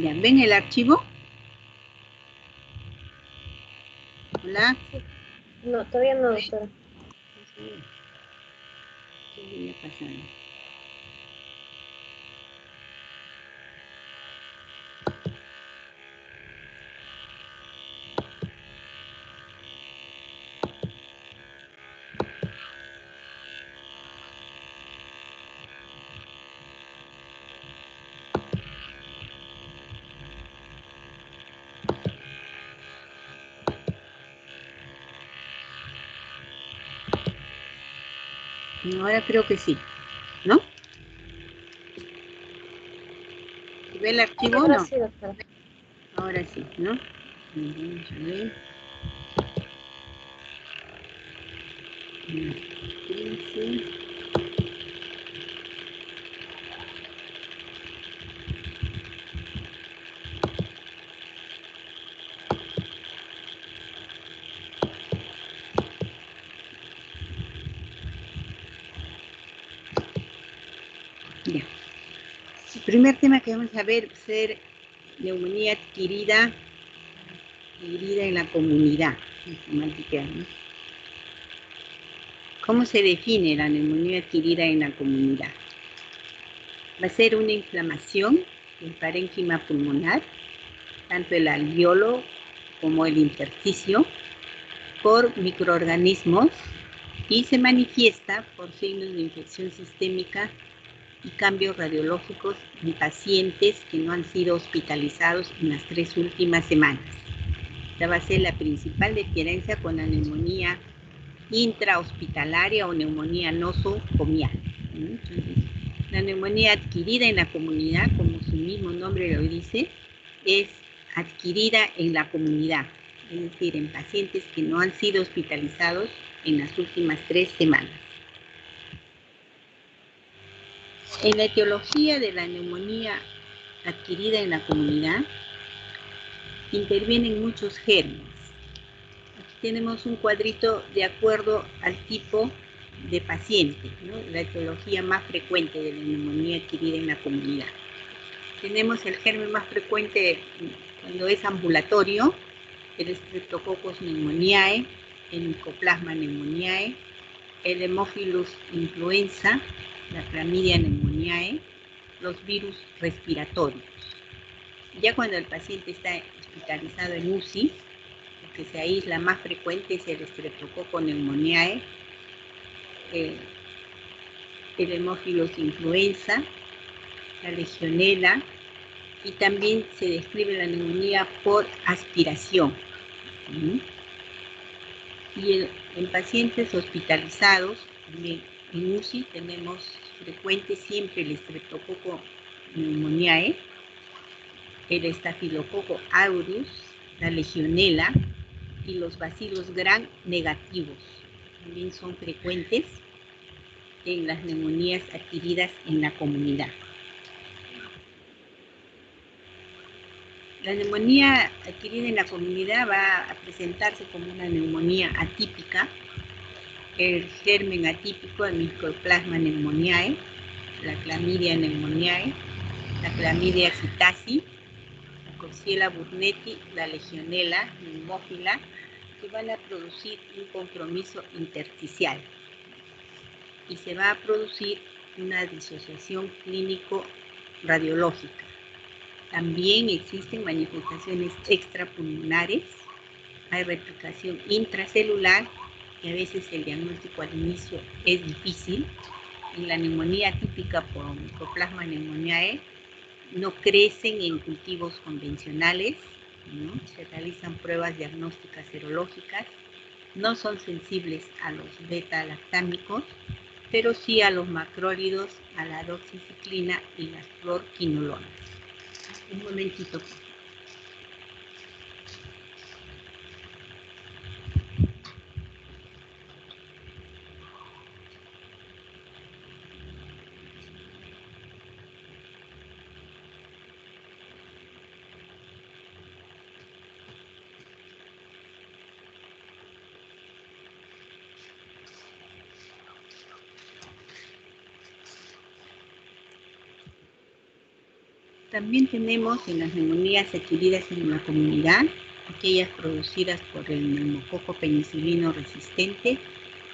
Ya, ¿ven el archivo? Hola. No, todavía no, doctora. ¿Qué había pasado? Ahora creo que sí, ¿no? ¿Ve el archivo o Ahora no? sí, doctora. Ahora sí, ¿no? Vamos a ver. 15. Ya. El primer tema que vamos a ver va a ser neumonía adquirida en la comunidad. ¿No? ¿Cómo se define la neumonía adquirida en la comunidad? Va a ser una inflamación del parénquima pulmonar, tanto el alveolo como el intersticio, por microorganismos y se manifiesta por signos de infección sistémica y cambios radiológicos en pacientes que no han sido hospitalizados en las 3 últimas semanas. Esta va a ser la principal diferencia con la neumonía intrahospitalaria o neumonía nosocomial. Entonces, la neumonía adquirida en la comunidad, como su mismo nombre lo dice, es adquirida en la comunidad, es decir, en pacientes que no han sido hospitalizados en las últimas 3 semanas. En la etiología de la neumonía adquirida en la comunidad intervienen muchos gérmenes. Aquí tenemos un cuadrito de acuerdo al tipo de paciente, ¿no? La etiología más frecuente de la neumonía adquirida en la comunidad. Tenemos el germen más frecuente cuando es ambulatorio, el Streptococcus pneumoniae, el Mycoplasma pneumoniae, el Haemophilus influenza, la Chlamydia pneumoniae, los virus respiratorios. Ya cuando el paciente está hospitalizado en UCI, lo que se aísla más frecuente es el Streptococcus pneumoniae, el Haemophilus influenza, la Legionella, y también se describe la neumonía por aspiración. Y en pacientes hospitalizados, en UCI tenemos frecuente siempre el Streptococcus pneumoniae, el Staphylococcus aureus, la Legionella y los bacilos gram negativos. También son frecuentes en las neumonías adquiridas en la comunidad. La neumonía adquirida en la comunidad va a presentarse como una neumonía atípica. El germen atípico, el Mycoplasma pneumoniae, la Chlamydia pneumoniae, la Chlamydia psittaci, la Coxiella burnetii, la Legionella pneumófila, que van a producir un compromiso intersticial y se va a producir una disociación clínico-radiológica. También existen manifestaciones extrapulmonares, hay replicación intracelular y a veces el diagnóstico al inicio es difícil. En la neumonía típica por Mycoplasma pneumoniae no crecen en cultivos convencionales, ¿no? Se realizan pruebas diagnósticas serológicas, no son sensibles a los beta-lactámicos, pero sí a los macrólidos, a la doxiciclina y las fluorquinolonas. Un momentito. También tenemos en las neumonías adquiridas en la comunidad, aquellas producidas por el neumococo penicilino resistente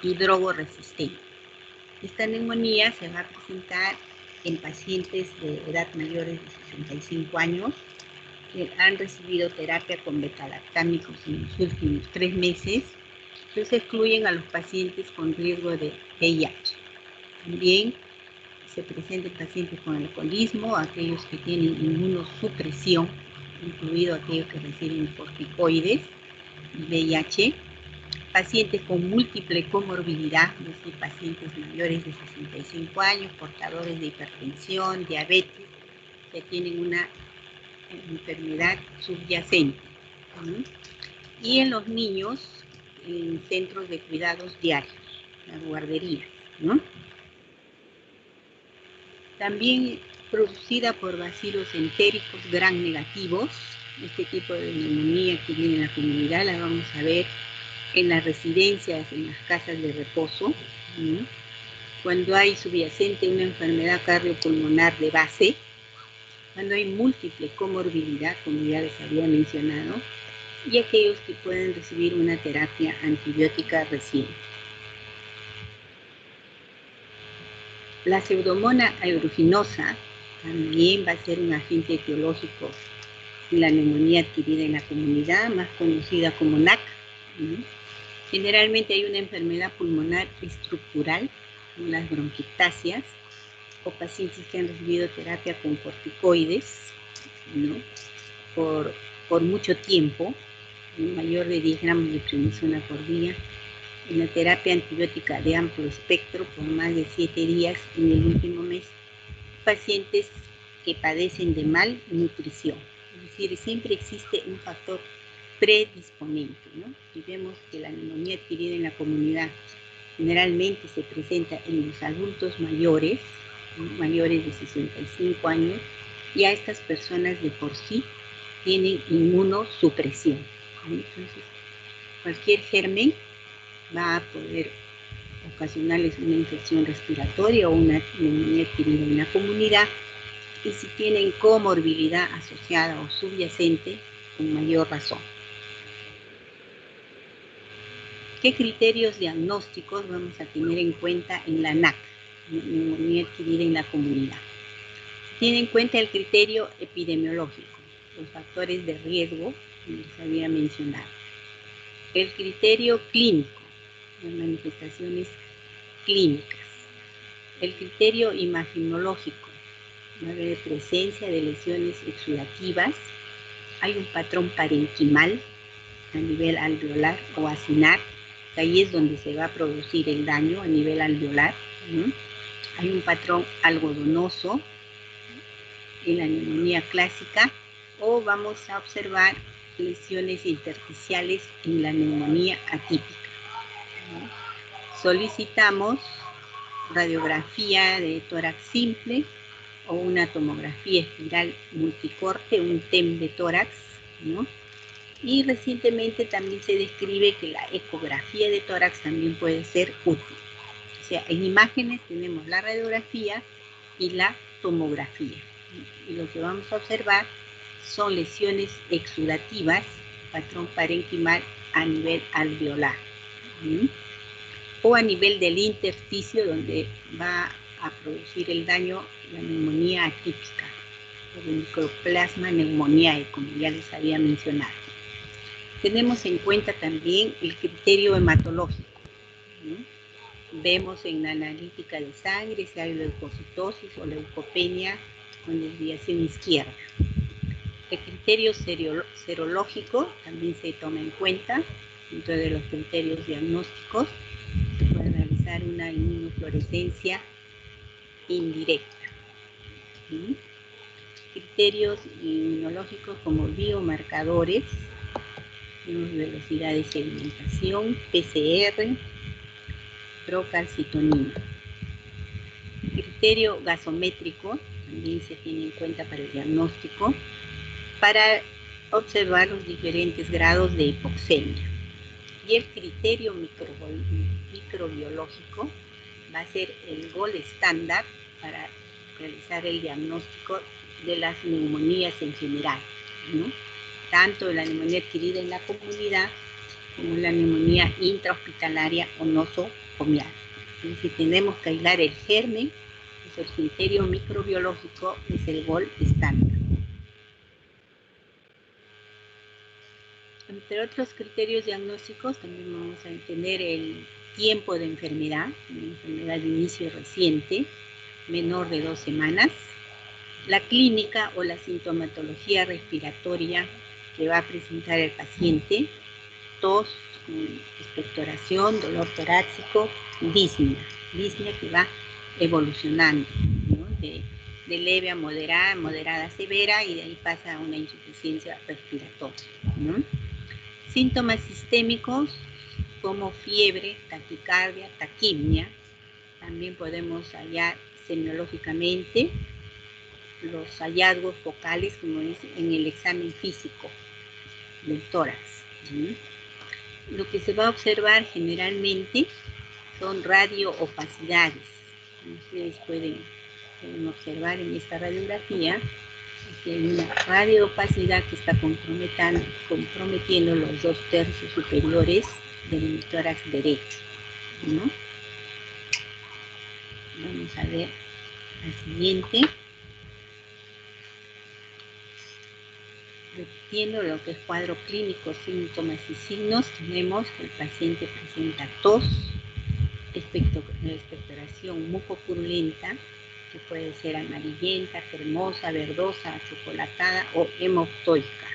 y drogoresistente. Esta neumonía se va a presentar en pacientes de edad mayores de 65 años que han recibido terapia con beta-lactámicos en los últimos 3 meses. Se excluyen a los pacientes con riesgo de VIH. También se presentan pacientes con alcoholismo, aquellos que tienen inmunosupresión, incluido aquellos que reciben corticoides y VIH, pacientes con múltiple comorbilidad, es decir, pacientes mayores de 65 años, portadores de hipertensión, diabetes, que tienen una enfermedad subyacente. Y en los niños, en centros de cuidados diarios, las guarderías, ¿no? También producida por bacilos entéricos gram negativos. Este tipo de neumonía que viene en la comunidad la vamos a ver en las residencias, en las casas de reposo, ¿no? Cuando hay subyacente una enfermedad cardiopulmonar de base, cuando hay múltiple comorbilidad, como ya les había mencionado, y aquellos que pueden recibir una terapia antibiótica reciente. La Pseudomonas aeruginosa también va a ser un agente etiológico en la neumonía adquirida en la comunidad, más conocida como NAC. Generalmente hay una enfermedad pulmonar estructural, como las bronquiectasias, o pacientes que han recibido terapia con corticoides, ¿no? por mucho tiempo, mayor de 10 gramos de prednisona por día, una terapia antibiótica de amplio espectro por más de 7 días en el último mes, pacientes que padecen de malnutrición. Es decir, siempre existe un factor predisponente, ¿no? Y vemos que la neumonía adquirida en la comunidad generalmente se presenta en los adultos mayores, ¿no? Mayores de 65 años, y a estas personas de por sí tienen inmunosupresión, ¿no? Entonces, cualquier germen va a poder ocasionarles una infección respiratoria o una neumonía adquirida en la comunidad, y si tienen comorbilidad asociada o subyacente, con mayor razón. ¿Qué criterios diagnósticos vamos a tener en cuenta en la NAC, neumonía adquirida en la comunidad? Tiene en cuenta el criterio epidemiológico, los factores de riesgo, como les había mencionado. El criterio clínico, las manifestaciones clínicas. El criterio imaginológico, va a haber presencia de lesiones exudativas. Hay un patrón parenquimal a nivel alveolar o acinar, que ahí es donde se va a producir el daño a nivel alveolar, ¿no? Hay un patrón algodonoso en la neumonía clásica, o vamos a observar lesiones intersticiales en la neumonía atípica, ¿no? Solicitamos radiografía de tórax simple o una tomografía espiral multicorte, un TEM de tórax, ¿no? Y recientemente también se describe que la ecografía de tórax también puede ser útil. O sea, en imágenes tenemos la radiografía y la tomografía. Y lo que vamos a observar son lesiones exudativas, patrón parenquimal a nivel alveolar, ¿sí? O a nivel del intersticio, donde va a producir el daño la neumonía atípica, el microplasma pneumoniae, como ya les había mencionado. Tenemos en cuenta también el criterio hematológico, ¿sí? Vemos en la analítica de sangre si hay leucocitosis o leucopenia con desviación izquierda. El criterio serológico también se toma en cuenta dentro de los criterios diagnósticos. Se puede realizar una inmunofluorescencia indirecta. ¿Sí? Criterios inmunológicos como biomarcadores, velocidad de sedimentación, PCR, procalcitonina. Criterio gasométrico también se tiene en cuenta para el diagnóstico, para observar los diferentes grados de hipoxemia. Y el criterio microbiológico va a ser el gold estándar para realizar el diagnóstico de las neumonías en general, ¿no? Tanto la neumonía adquirida en la comunidad como la neumonía intrahospitalaria o nosocomial. Si tenemos que aislar el germen, pues el criterio microbiológico es el gol estándar. Entre otros criterios diagnósticos también vamos a tener el tiempo de enfermedad, una enfermedad de inicio reciente, menor de 2 semanas, la clínica o la sintomatología respiratoria que va a presentar el paciente, tos, expectoración, dolor torácico, disnea que va evolucionando, ¿no? de leve a moderada, moderada a severa, y de ahí pasa a una insuficiencia respiratoria, ¿no? Síntomas sistémicos como fiebre, taquicardia, taquimia. También podemos hallar semiológicamente los hallazgos focales, como dice, en el examen físico del tórax. Lo que se va a observar generalmente son radioopacidades. Ustedes pueden observar en esta radiografía que hay una radioopacidad que está comprometiendo los 2/3 superiores del tórax derecho, ¿no? Vamos a ver la siguiente. Repitiendo lo que es cuadro clínico, síntomas y signos, tenemos que el paciente presenta tos, expectoración mucopurulenta, que puede ser amarillenta, cremosa, verdosa, achocolatada o hemoptoica.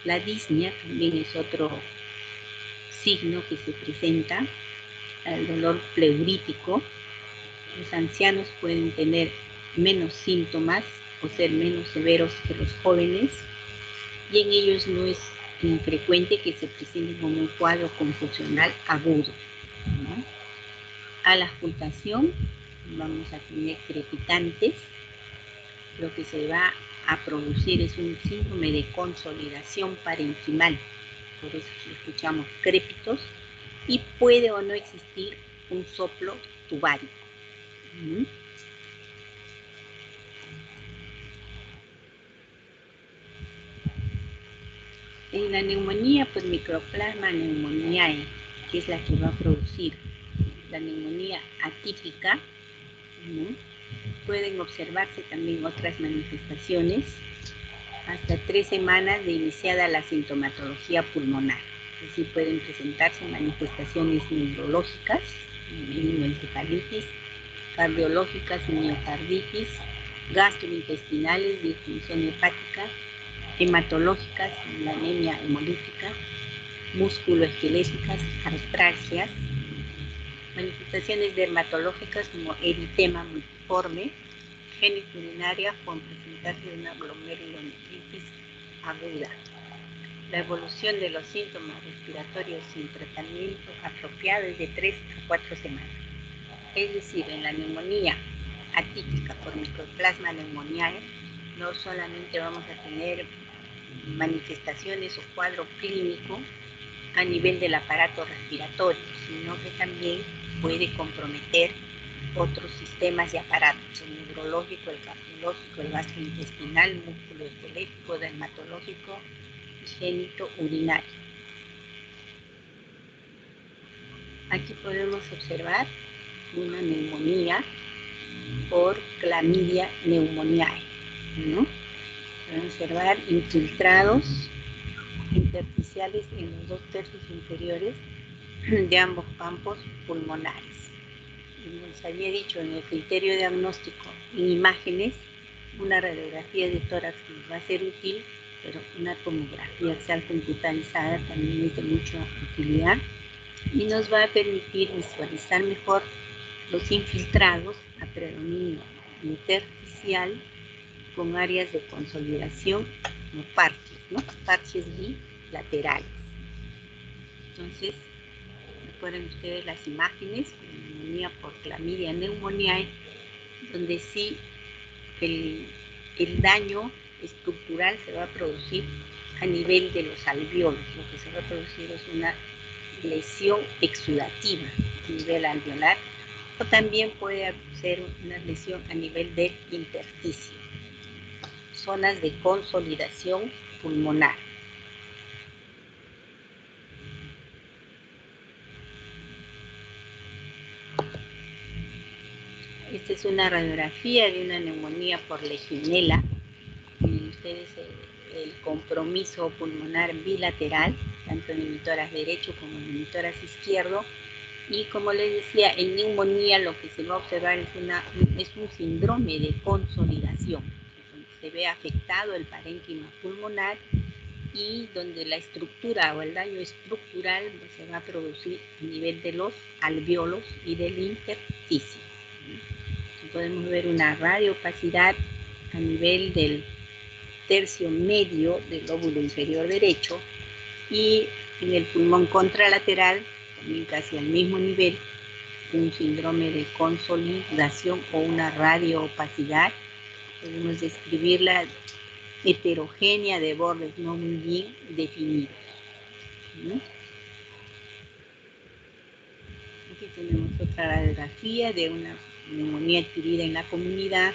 La disnea también es otro signo que se presenta, el dolor pleurítico. Los ancianos pueden tener menos síntomas o ser menos severos que los jóvenes, y en ellos no es infrecuente que se presenten como un cuadro confusional agudo, ¿no? A la auscultación vamos a tener crepitantes. Lo que se va a producir es un síndrome de consolidación parenquimal, por eso escuchamos crépitos, y puede o no existir un soplo tubárico. En la neumonía, pues Mycoplasma pneumoniae, que es la que va a producir la neumonía atípica, ¿no? Pueden observarse también otras manifestaciones hasta 3 semanas de iniciada la sintomatología pulmonar. Es decir, pueden presentarse manifestaciones neurológicas, encefalitis, cardiológicas, miocarditis, gastrointestinales, disfunción hepática, hematológicas, la anemia hemolítica, musculoesqueléticas, artralgias, manifestaciones dermatológicas como eritema multiforme, geniculinaria con presentarse de una glomerulonefritis aguda. La evolución de los síntomas respiratorios sin tratamiento apropiado es de 3 a 4 semanas. Es decir, en la neumonía atípica por Mycoplasma pneumoniae no solamente vamos a tener manifestaciones o cuadro clínico a nivel del aparato respiratorio, sino que también puede comprometer otros sistemas y aparatos, el neurológico, el cardiológico, el gastrointestinal, musculoesquelético, dermatológico y genitourinario. Aquí podemos observar una neumonía por Chlamydia pneumoniae, ¿no? Podemos observar infiltrados intersticiales en los 2/3 inferiores de ambos campos pulmonares. Les había dicho en el criterio diagnóstico, en imágenes, una radiografía de tórax nos va a ser útil, pero una tomografía axial computarizada también es de mucha utilidad y nos va a permitir visualizar mejor los infiltrados a predominio intersticial con áreas de consolidación como parches, ¿no? Parches bilaterales. Entonces, recuerden ustedes las imágenes de neumonía por Chlamydia pneumoniae, donde sí el daño estructural se va a producir a nivel de los alveolos. Lo que se va a producir es una lesión exudativa a nivel alveolar, o también puede ser una lesión a nivel del intersticio. zonas de consolidación pulmonar. Esta es una radiografía de una neumonía por legionela. Tienen ustedes el compromiso pulmonar bilateral, tanto en el hemitórax derecho como en el hemitórax izquierdo. Y como les decía, en neumonía lo que se va a observar es un síndrome de consolidación, donde se ve afectado el parénquima pulmonar y donde la estructura o el daño estructural se va a producir a nivel de los alvéolos y del intersticio. Podemos ver una radioopacidad a nivel del tercio medio del lóbulo inferior derecho y en el pulmón contralateral, también casi al mismo nivel, un síndrome de consolidación o una radioopacidad. Podemos describirla heterogénea de bordes no muy bien definidos. Aquí tenemos otra radiografía de una neumonía adquirida en la comunidad,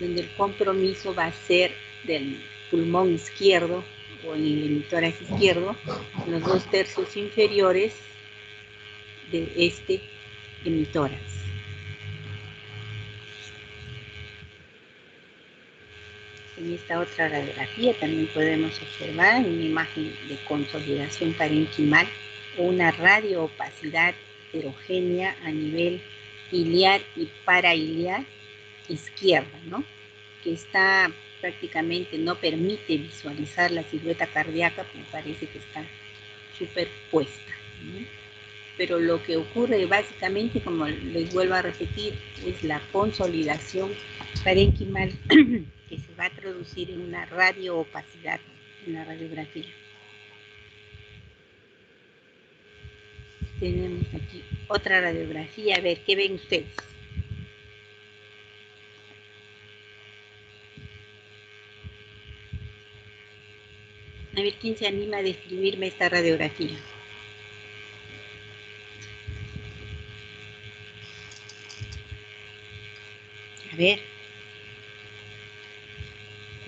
donde el compromiso va a ser del pulmón izquierdo o en el hemitórax izquierdo, los 2 tercios inferiores de este hemitórax. En esta otra radiografía también podemos observar una imagen de consolidación parenquimal o una radioopacidad heterogénea a nivel iliar y parailiar izquierda, ¿no? Que está prácticamente, no permite visualizar la silueta cardíaca, porque parece que está superpuesta, ¿no? Pero lo que ocurre básicamente, como les vuelvo a repetir, es la consolidación parenquimal que se va a traducir en una radioopacidad en la radiografía. Tenemos aquí otra radiografía, a ver, ¿qué ven ustedes? A ver, ¿quién se anima a describirme esta radiografía? A ver.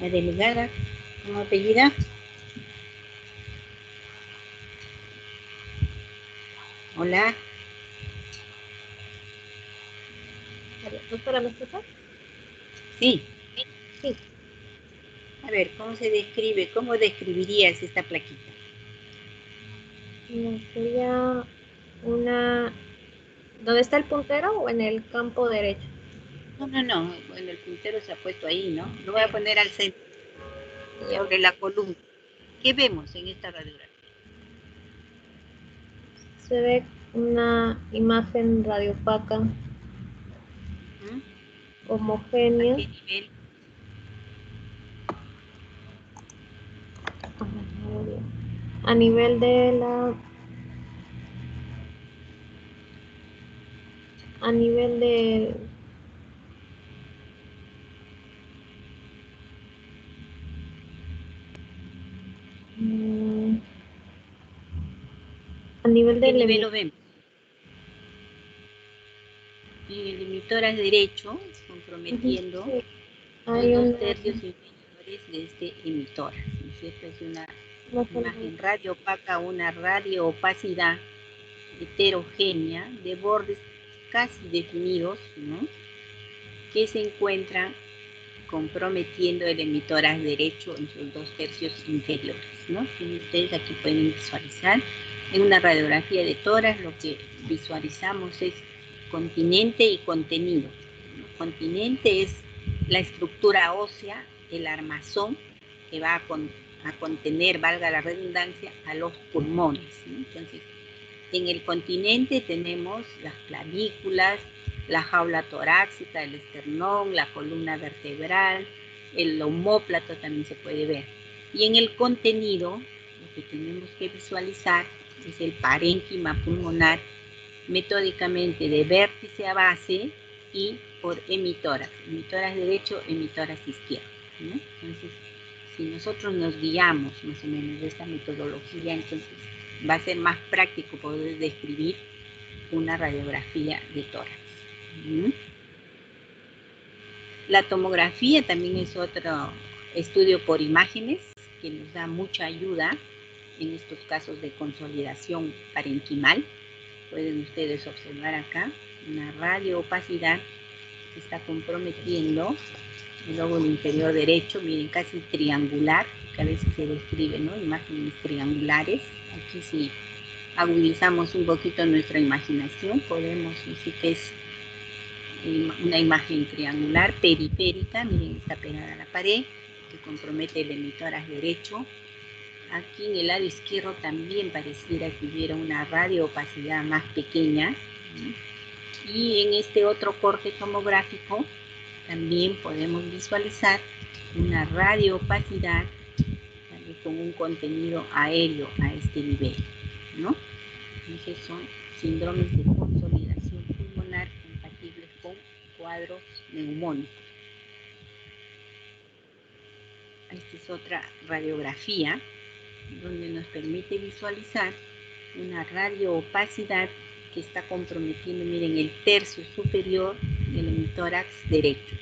La delegada, ¿cómo apellida? Hola. Doctora, ¿me escucha? Sí. Sí. A ver, ¿cómo se describe? ¿Cómo describirías esta plaquita? Sería una... ¿Dónde está el puntero o en el campo derecho? No. Bueno, el puntero se ha puesto ahí, ¿no? Lo voy a poner al centro, Ya. sobre la columna. ¿Qué vemos en esta radiografía? Se ve una imagen radiopaca homogénea. ¿A qué nivel? A nivel de la... A nivel de... A nivel ¿Qué del nivel lo vemos? En el emitórax derecho, comprometiendo Sí. los Hay 2 una tercios inferiores de este emitórax, ¿no es cierto? Es una imagen imagen radioopaca, una radioopacidad heterogénea de bordes casi definidos, ¿no? Que se encuentran comprometiendo el emitórax derecho en sus 2 tercios inferiores, ¿no? Y ustedes aquí pueden visualizar en una radiografía de tórax lo que visualizamos es continente y contenido. Continente es la estructura ósea, el armazón que va a contener, valga la redundancia, a los pulmones, ¿no? Entonces, en el continente tenemos las clavículas, la jaula torácica, el esternón, la columna vertebral, el omóplato también se puede ver. Y en el contenido, lo que tenemos que visualizar es el parénquima pulmonar metódicamente de vértice a base y por emitórax derecho, emitórax izquierdo, ¿no? Entonces, si nosotros nos guiamos más o menos de esta metodología, entonces va a ser más práctico poder describir una radiografía de tórax. La tomografía también es otro estudio por imágenes, que nos da mucha ayuda en estos casos de consolidación parenquimal. Pueden ustedes observar acá una radioopacidad que está comprometiendo el lóbulo inferior derecho, miren, casi triangular, que a veces se describe, ¿no? Imágenes triangulares. Aquí si agudizamos un poquito nuestra imaginación, podemos decir que es una imagen triangular periférica, miren, está pegada a la pared, que compromete el hemitórax derecho. Aquí en el lado izquierdo también pareciera que hubiera una radioopacidad más pequeña, ¿no? Y en este otro corte tomográfico también podemos visualizar una radioopacidad con un contenido aéreo a este nivel, ¿no? Entonces son síndromes de consolidación pulmonar compatibles con cuadros neumónicos. Esta es otra radiografía donde nos permite visualizar una radioopacidad que está comprometiendo, miren, el tercio superior del hemitórax derecho.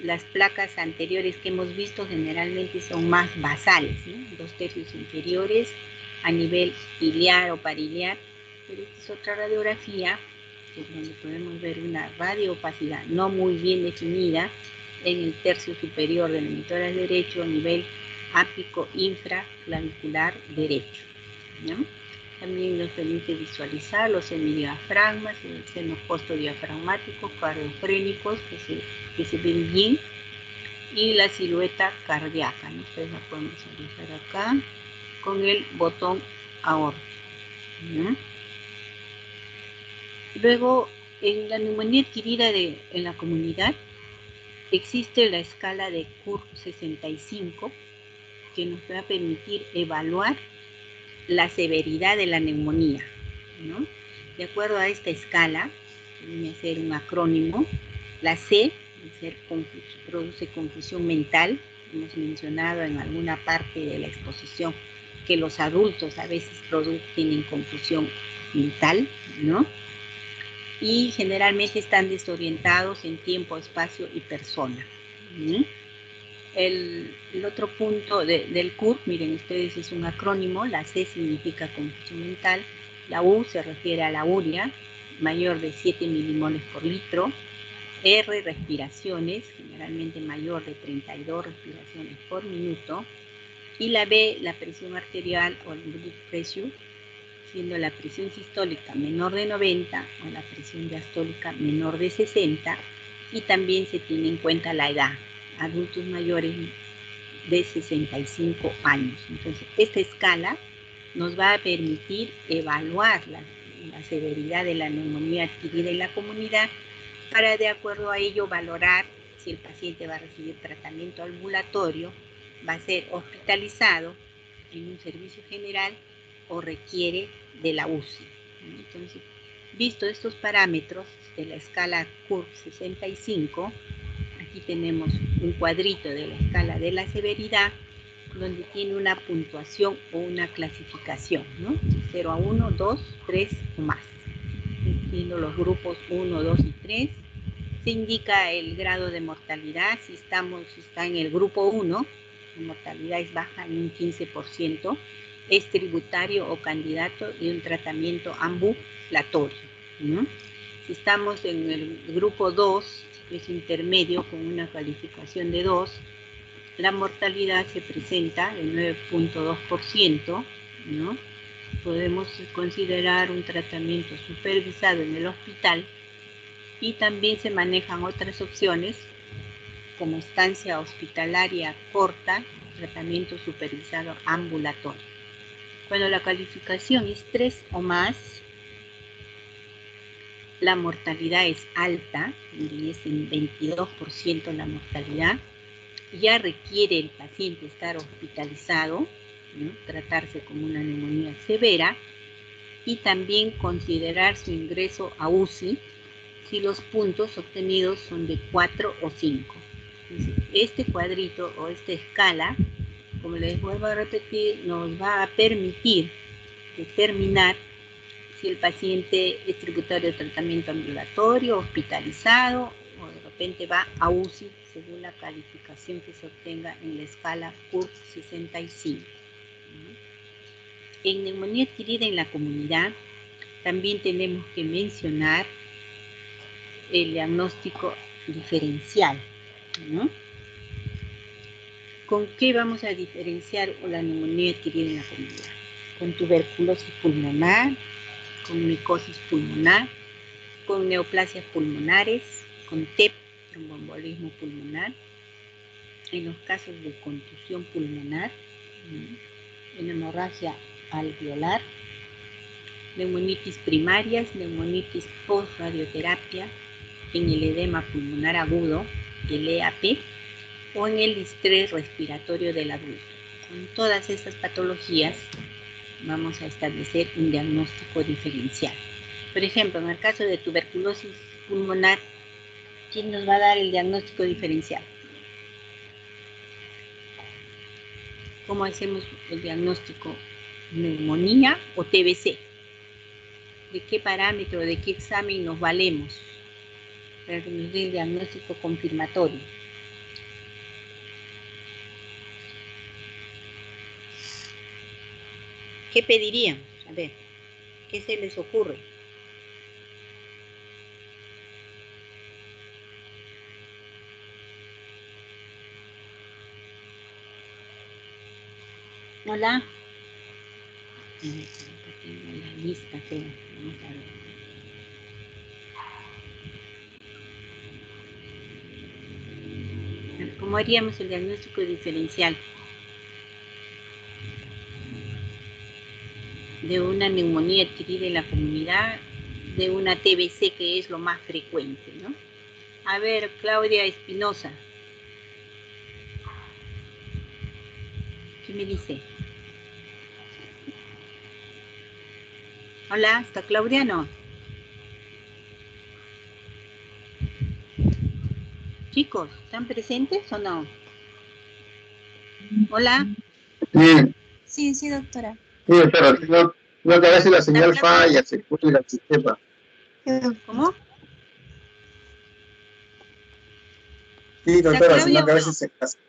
Las placas anteriores que hemos visto generalmente son más basales, ¿no? 2 tercios inferiores a nivel iliar o pariliar, pero esta es otra radiografía donde podemos ver una radioopacidad no muy bien definida en el tercio superior del hemitórax derecho a nivel ápico infraclavicular derecho, ¿no? También nos permite visualizar los semidiafragmas, el seno postodiafragmático, cardiofrénicos, que se ven bien, y la silueta cardíaca, ¿no? Ustedes la podemos visualizar acá con el botón aórtico, ¿no? Luego, en la neumonía adquirida en la comunidad, existe la escala de CURB 65, que nos va a permitir evaluar la severidad de la neumonía, ¿no? De acuerdo a esta escala, viene a ser un acrónimo, la C produce confusión mental. Hemos mencionado en alguna parte de la exposición que los adultos a veces tienen confusión mental, ¿no? Y generalmente están desorientados en tiempo, espacio y persona, ¿no? El otro punto del CURB, miren ustedes, es un acrónimo. La C significa confusión mental, la U se refiere a la urea, mayor de 7 milimoles por litro, R, respiraciones, generalmente mayor de 32 respiraciones por minuto, y la B, la presión arterial o el blood pressure, siendo la presión sistólica menor de 90 o la presión diastólica menor de 60, y también se tiene en cuenta la edad, adultos mayores de 65 años. Entonces, esta escala nos va a permitir evaluar la severidad de la neumonía adquirida en la comunidad para, de acuerdo a ello, valorar si el paciente va a recibir tratamiento ambulatorio, va a ser hospitalizado en un servicio general o requiere de la UCI. Entonces, visto estos parámetros de la escala CURB 65, aquí tenemos un cuadrito de la escala de la severidad donde tiene una puntuación o una clasificación, ¿no? 0 a 1, 2, 3 o más. Siendo los grupos 1, 2 y 3, se indica el grado de mortalidad. Si está en el grupo 1, la mortalidad es baja en un 15%, es tributario o candidato de un tratamiento ambulatorio, ¿no? Si estamos en el grupo 2, es intermedio con una calificación de 2, la mortalidad se presenta de 9.2%, ¿no? Podemos considerar un tratamiento supervisado en el hospital y también se manejan otras opciones como estancia hospitalaria corta, tratamiento supervisado ambulatorio. Cuando la calificación es 3 o más, la mortalidad es alta, y es en 22% la mortalidad. Ya requiere el paciente estar hospitalizado, ¿no? Tratarse como una neumonía severa y también considerar su ingreso a UCI si los puntos obtenidos son de 4 o 5. Entonces, este cuadrito o esta escala, como les vuelvo a repetir, nos va a permitir determinar si el paciente es tributario de tratamiento ambulatorio, hospitalizado, o de repente va a UCI según la calificación que se obtenga en la escala CURP 65. En neumonía adquirida en la comunidad, también tenemos que mencionar el diagnóstico diferencial, ¿no? ¿Con qué vamos a diferenciar la neumonía adquirida en la comunidad? Con tuberculosis pulmonar, con micosis pulmonar, con neoplasias pulmonares, con TEP, tromboembolismo pulmonar, en los casos de contusión pulmonar, en hemorragia alveolar, neumonitis primarias, neumonitis post-radioterapia, en el edema pulmonar agudo, el EAP, o en el distrés respiratorio del adulto. Con todas estas patologías vamos a establecer un diagnóstico diferencial. Por ejemplo, en el caso de tuberculosis pulmonar, ¿quién nos va a dar el diagnóstico diferencial? ¿Cómo hacemos el diagnóstico? ¿Neumonía o TBC? ¿De qué parámetro, de qué examen nos valemos para que nos dé el diagnóstico confirmatorio? ¿Qué pediríamos? A ver, ¿qué se les ocurre? Hola. Acá tengo la lista, creo. Vamos a ver. ¿Cómo haríamos el diagnóstico diferencial de una neumonía adquirida en la comunidad, de una TBC, que es lo más frecuente, ¿no? A ver, Claudia Espinosa, ¿qué me dice? Hola, ¿está Claudia? No. Chicos, ¿están presentes o no? Hola. Sí, sí, doctora. Sí, doctora, no, que a veces la señal falla, se cuelga el sistema. ¿Cómo? Sí, doctora, sino que a veces se casa.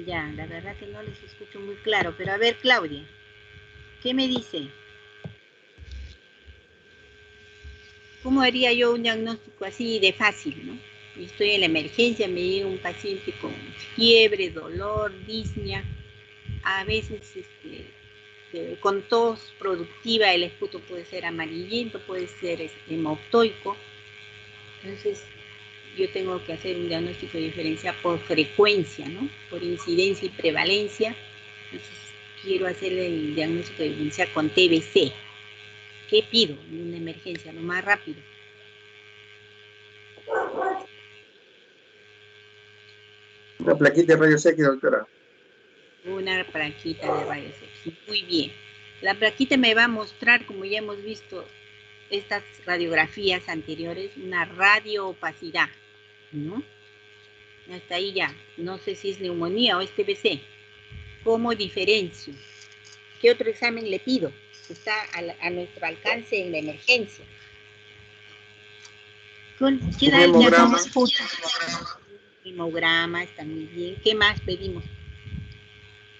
Ya, la verdad que no les escucho muy claro, pero a ver, Claudia, ¿qué me dice? ¿Cómo haría yo un diagnóstico así de fácil, no? Estoy en la emergencia, me llega un paciente con fiebre, dolor, disnea, a veces con tos productiva, el esputo puede ser amarillento, puede ser hemoptoico. Entonces, yo tengo que hacer un diagnóstico diferencial por frecuencia, ¿no? Por incidencia y prevalencia. Entonces, quiero hacer el diagnóstico diferencial con TBC. ¿Qué pido en una emergencia? Lo más rápido. Una plaquita de rayos X, doctora. Una plaquita de rayos X. Muy bien. La plaquita me va a mostrar, como ya hemos visto estas radiografías anteriores, una radioopacidad, ¿no? Hasta ahí ya. No sé si es neumonía o es TBC. ¿Cómo diferencio? ¿Qué otro examen le pido? Está a nuestro alcance en la emergencia. ¿Qué da el diagnóstico? Hemograma, está muy bien. ¿Qué más pedimos?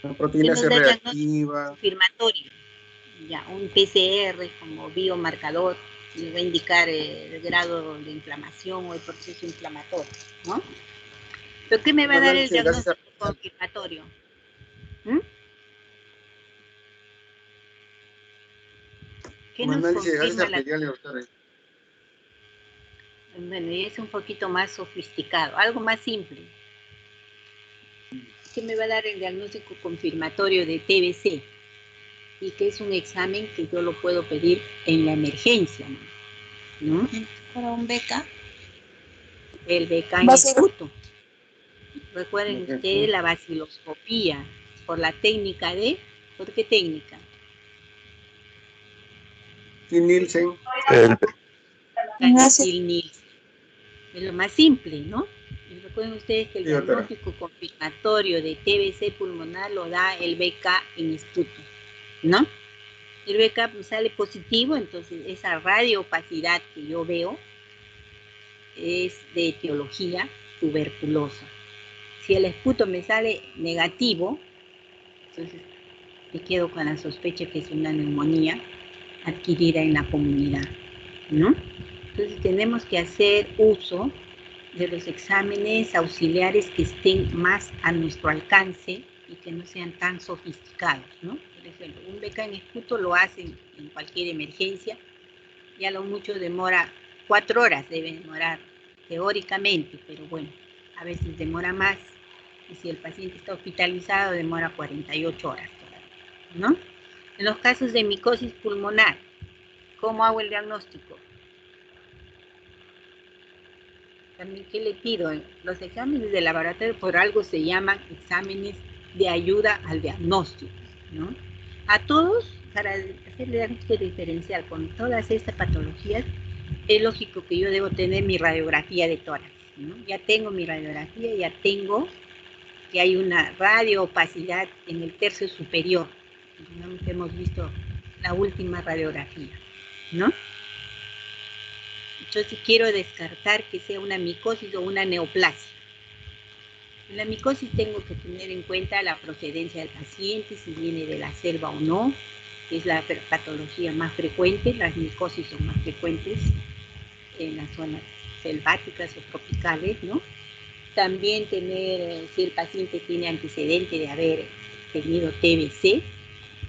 Una proteína C reactiva. Confirmatorio. Ya, un PCR como biomarcador le va a indicar el grado de inflamación o el proceso inflamatorio, ¿no? ¿Pero qué me va a dar el diagnóstico confirmatorio? ¿Qué nos confirma la... Bueno, y es un poquito más sofisticado, algo más simple. ¿Qué me va a dar el diagnóstico confirmatorio de TBC? Y que es un examen que yo lo puedo pedir en la emergencia, ¿no? Para un beca. El beca en esputo. Recuerden ustedes la vaciloscopía por la técnica de... ¿Por qué técnica? Nielsen. Nielsen. Es lo más simple, ¿no? Y recuerden ustedes que el diagnóstico confirmatorio de TBC pulmonar lo da el BK en esputo, ¿no? El BK sale positivo, entonces esa radioopacidad que yo veo es de etiología tuberculosa. Si el esputo me sale negativo, entonces me quedo con la sospecha que es una neumonía adquirida en la comunidad, ¿no? Entonces tenemos que hacer uso de los exámenes auxiliares que estén más a nuestro alcance y que no sean tan sofisticados, ¿no? Por ejemplo, un BK en esputo lo hacen en cualquier emergencia, ya lo mucho demora 4 horas, debe demorar teóricamente, pero bueno, a veces demora más, y si el paciente está hospitalizado demora 48 horas todavía, ¿no? En los casos de micosis pulmonar, ¿cómo hago el diagnóstico? También, ¿qué le pido? Los exámenes de laboratorio por algo se llaman exámenes de ayuda al diagnóstico, ¿no? A todos, para hacer el diagnóstico diferencial con todas estas patologías, es lógico que yo debo tener mi radiografía de tórax, ¿no? Ya tengo mi radiografía, ya tengo que hay una radioopacidad en el tercio superior, digamos que hemos visto la última radiografía, ¿no? Entonces quiero descartar que sea una micosis o una neoplasia. En la micosis tengo que tener en cuenta la procedencia del paciente, si viene de la selva o no, que es la patología más frecuente. Las micosis son más frecuentes en las zonas selváticas o tropicales, ¿no? También tener si el paciente tiene antecedente de haber tenido TBC,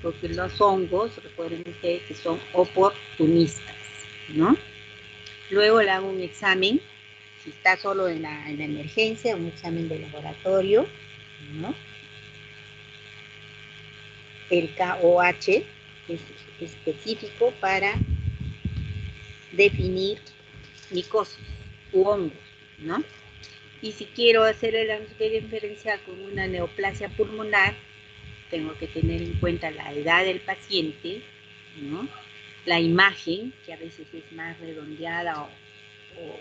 porque los hongos, recuerden ustedes que son oportunistas, ¿no? Luego le hago un examen, si está solo en la emergencia, un examen de laboratorio, ¿no? El KOH es específico para definir micosis u hongos, ¿no? Y si quiero hacer el diagnóstico diferencial con una neoplasia pulmonar, tengo que tener en cuenta la edad del paciente, ¿no? La imagen, que a veces es más redondeada o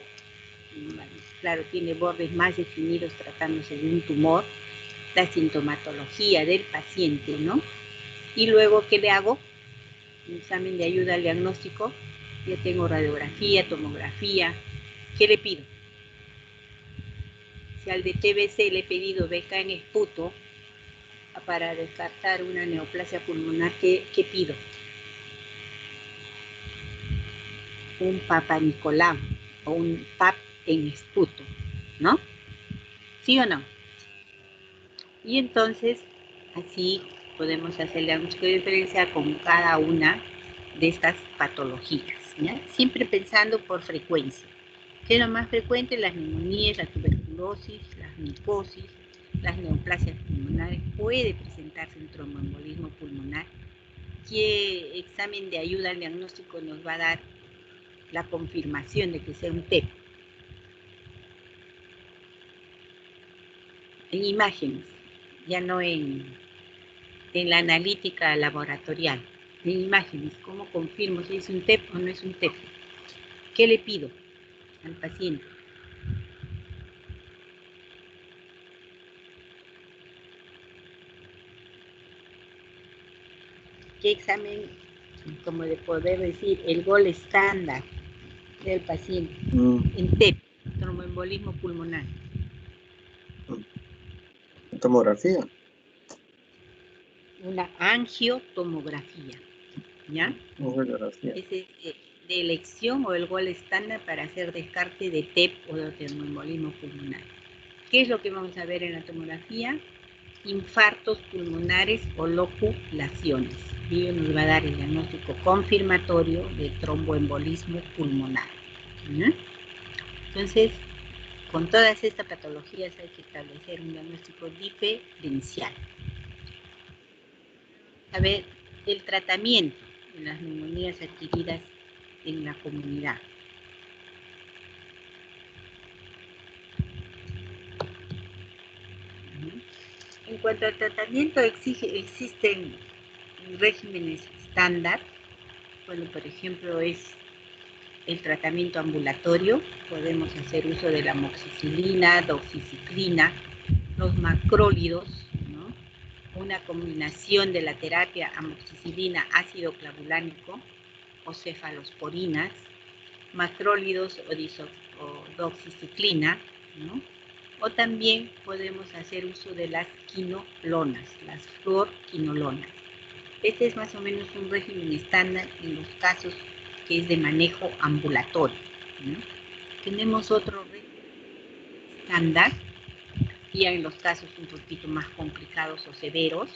claro, tiene bordes más definidos tratándose de un tumor, la sintomatología del paciente, ¿no? Y luego, ¿qué le hago? Un examen de ayuda al diagnóstico. Ya tengo radiografía, tomografía. ¿Qué le pido? Si al de TBC le he pedido BK en esputo para descartar una neoplasia pulmonar, ¿qué pido? Un Papa Nicolau o un PAP en esputo, ¿no? ¿Sí o no? Y entonces, así podemos hacer el diagnóstico diferencial con cada una de estas patologías, ¿ya? Siempre pensando por frecuencia. ¿Qué es lo más frecuente? Las neumonías, la tuberculosis, las micosis, las neoplasias pulmonares. Puede presentarse un tromboembolismo pulmonar. ¿Qué examen de ayuda al diagnóstico nos va a dar la confirmación de que sea un TEP? En imágenes, ya no en la analítica laboratorial. En imágenes, ¿cómo confirmo si es un TEP o no es un TEP? ¿Qué le pido al paciente? ¿Qué examen, como de poder decir, el gol estándar del paciente en TEP, tromboembolismo pulmonar? Tomografía. Una angiotomografía, ¿ya? Tomografía. Es de elección o el gol estándar para hacer descarte de TEP o de tromboembolismo pulmonar. ¿Qué es lo que vamos a ver en la tomografía? Infartos pulmonares o loculaciones. Y ello nos va a dar el diagnóstico confirmatorio de tromboembolismo pulmonar. ¿Mm? Entonces, con todas estas patologías hay que establecer un diagnóstico diferencial. A ver, el tratamiento de las neumonías adquiridas en la comunidad. En cuanto al tratamiento, existen regímenes estándar. Bueno, por ejemplo, es el tratamiento ambulatorio. Podemos hacer uso de la amoxicilina, doxiciclina, los macrólidos, ¿no? Una combinación de la terapia amoxicilina, ácido clavulánico o cefalosporinas, macrólidos o doxiciclina, ¿no? O también podemos hacer uso de las quinolonas, las fluorquinolonas. Este es más o menos un régimen estándar en los casos que es de manejo ambulatorio, ¿no? Tenemos otro régimen estándar, ya en los casos un poquito más complicados o severos,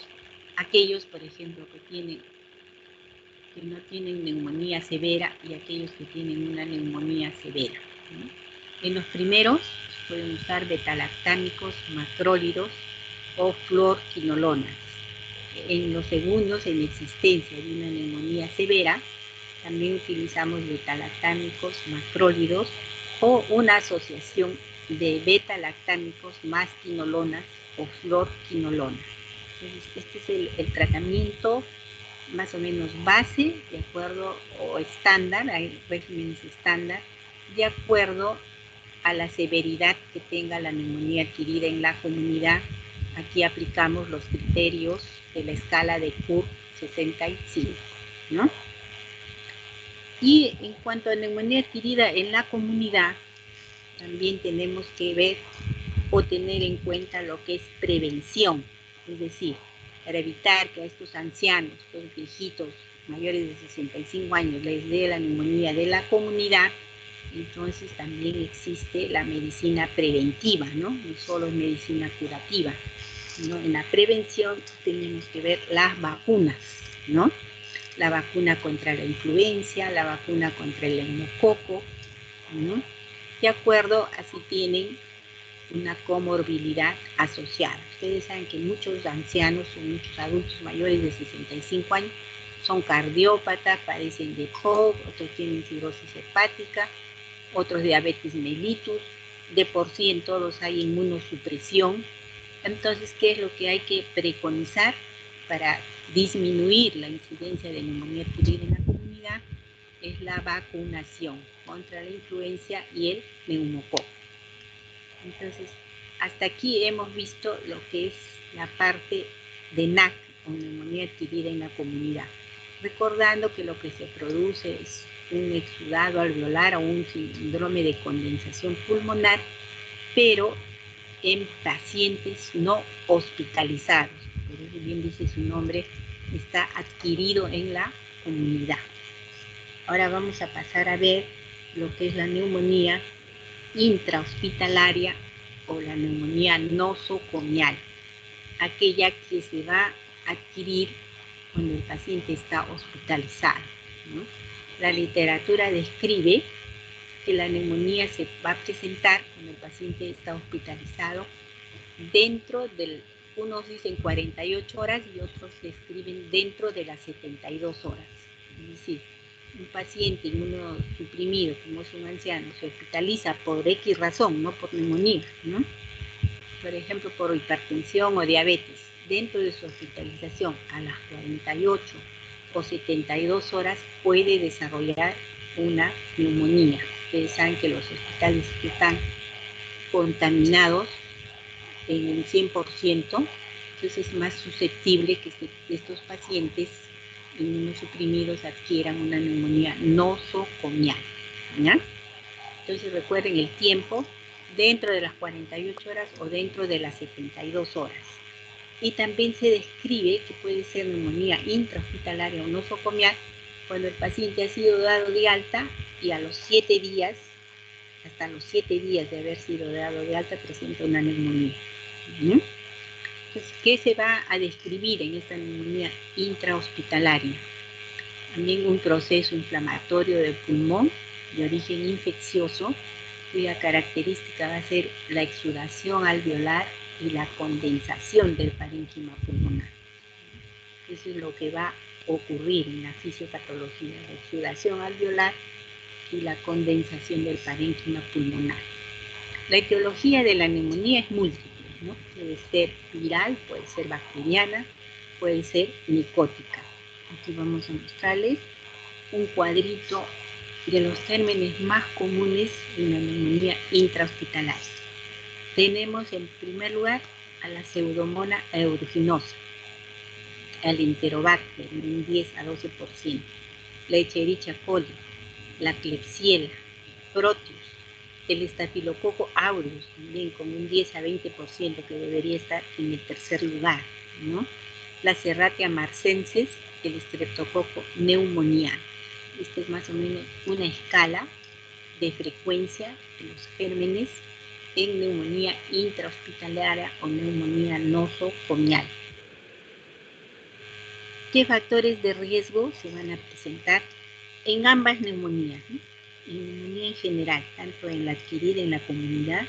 aquellos, por ejemplo, que no tienen neumonía severa y aquellos que tienen una neumonía severa, ¿no? En los primeros pueden usar betalactámicos, macrólidos o fluorquinolonas. En los segundos, en existencia de una neumonía severa, también utilizamos betalactámicos, macrólidos o una asociación de betalactámicos más quinolonas o fluorquinolonas. Entonces, este es el tratamiento más o menos base, de acuerdo, o estándar, hay regímenes estándar, de acuerdo a la severidad que tenga la neumonía adquirida en la comunidad. Aquí aplicamos los criterios de la escala de CUR 65, ¿no? Y en cuanto a neumonía adquirida en la comunidad, también tenemos que ver o tener en cuenta lo que es prevención, es decir, para evitar que a estos ancianos, estos viejitos mayores de 65 años les dé la neumonía de la comunidad. Entonces también existe la medicina preventiva, ¿no? No solo es medicina curativa, ¿no? En la prevención tenemos que ver las vacunas, ¿no? La vacuna contra la influenza, la vacuna contra el neumococo, ¿no? De acuerdo a si tienen una comorbilidad asociada. Ustedes saben que muchos ancianos o muchos adultos mayores de 65 años son cardiópatas, padecen de POC, otros tienen cirrosis hepática, otros diabetes mellitus, de por sí en todos hay inmunosupresión. Entonces, ¿qué es lo que hay que preconizar para disminuir la incidencia de neumonía adquirida en la comunidad? Es la vacunación contra la influenza y el neumococo. Entonces, hasta aquí hemos visto lo que es la parte de NAC, o neumonía adquirida en la comunidad. Recordando que lo que se produce es un exudado alveolar o un síndrome de condensación pulmonar, pero en pacientes no hospitalizados. Por eso bien dice su nombre, está adquirido en la comunidad. Ahora vamos a pasar a ver lo que es la neumonía intrahospitalaria o la neumonía nosocomial, aquella que se va a adquirir cuando el paciente está hospitalizado, ¿no? La literatura describe que la neumonía se va a presentar cuando el paciente está hospitalizado dentro del, unos dicen 48 horas y otros describen dentro de las 72 horas. Es decir, un paciente inmunosuprimido, como es un anciano, se hospitaliza por X razón, no por neumonía, ¿no? Por ejemplo, por hipertensión o diabetes. Dentro de su hospitalización, a las 48 o 72 horas, puede desarrollar una neumonía. Ustedes saben que los hospitales que están contaminados en un 100%, entonces es más susceptible que estos pacientes inmunosuprimidos adquieran una neumonía nosocomial, ¿ya? Entonces recuerden el tiempo dentro de las 48 horas o dentro de las 72 horas. Y también se describe que puede ser neumonía intrahospitalaria o nosocomial cuando el paciente ha sido dado de alta y a los 7 días, hasta los 7 días de haber sido dado de alta, presenta una neumonía. ¿Mm? Entonces, ¿qué se va a describir en esta neumonía intrahospitalaria? También un proceso inflamatorio del pulmón de origen infeccioso, cuya característica va a ser la exudación alveolar y la condensación del parénquima pulmonar. Eso es lo que va a ocurrir en la fisiopatología, la exudación alveolar y la condensación del parénquima pulmonar. La etiología de la neumonía es múltiple, ¿no? Puede ser viral, puede ser bacteriana, puede ser micótica. Aquí vamos a mostrarles un cuadrito de los gérmenes más comunes en la neumonía intrahospitalaria. Tenemos en primer lugar a la Pseudomonas aeruginosa, al Enterobacter en un 10 a 12%, la Escherichia coli, la Klebsiella, Proteus, el estafilococo aureus, también con un 10 a 20% que debería estar en el tercer lugar, ¿no? La Serratia marcensis, el estreptococo pneumoniae. Esta es más o menos una escala de frecuencia de los gérmenes en neumonía intrahospitalaria o neumonía nosocomial. ¿Qué factores de riesgo se van a presentar en ambas neumonías, ¿no? En neumonía en general, tanto en la adquirida en la comunidad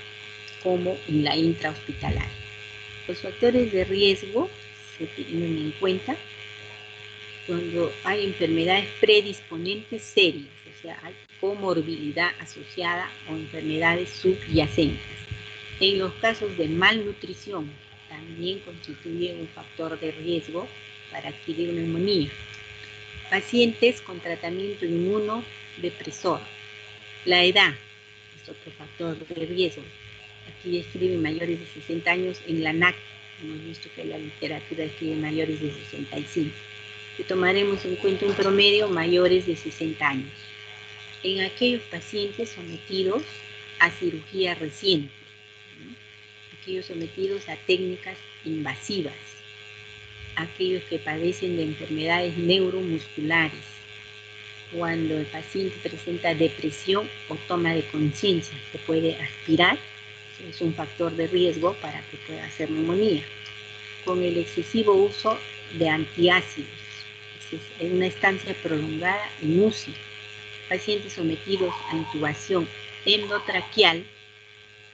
como en la intrahospitalaria? Los factores de riesgo se tienen en cuenta cuando hay enfermedades predisponentes serias, o sea, hay comorbilidad asociada o enfermedades subyacentes. En los casos de malnutrición, también constituye un factor de riesgo para adquirir neumonía. Pacientes con tratamiento inmunodepresor. La edad es otro factor de riesgo. Aquí describe mayores de 60 años en la NAC. Hemos visto que la literatura describe mayores de 65. Que tomaremos en cuenta un promedio mayores de 60 años. En aquellos pacientes sometidos a cirugía reciente, ¿no? Aquellos sometidos a técnicas invasivas, aquellos que padecen de enfermedades neuromusculares, cuando el paciente presenta depresión o toma de conciencia, que puede aspirar, es un factor de riesgo para que pueda hacer neumonía. Con el excesivo uso de antiácidos, en una estancia prolongada en UCI, pacientes sometidos a intubación endotraqueal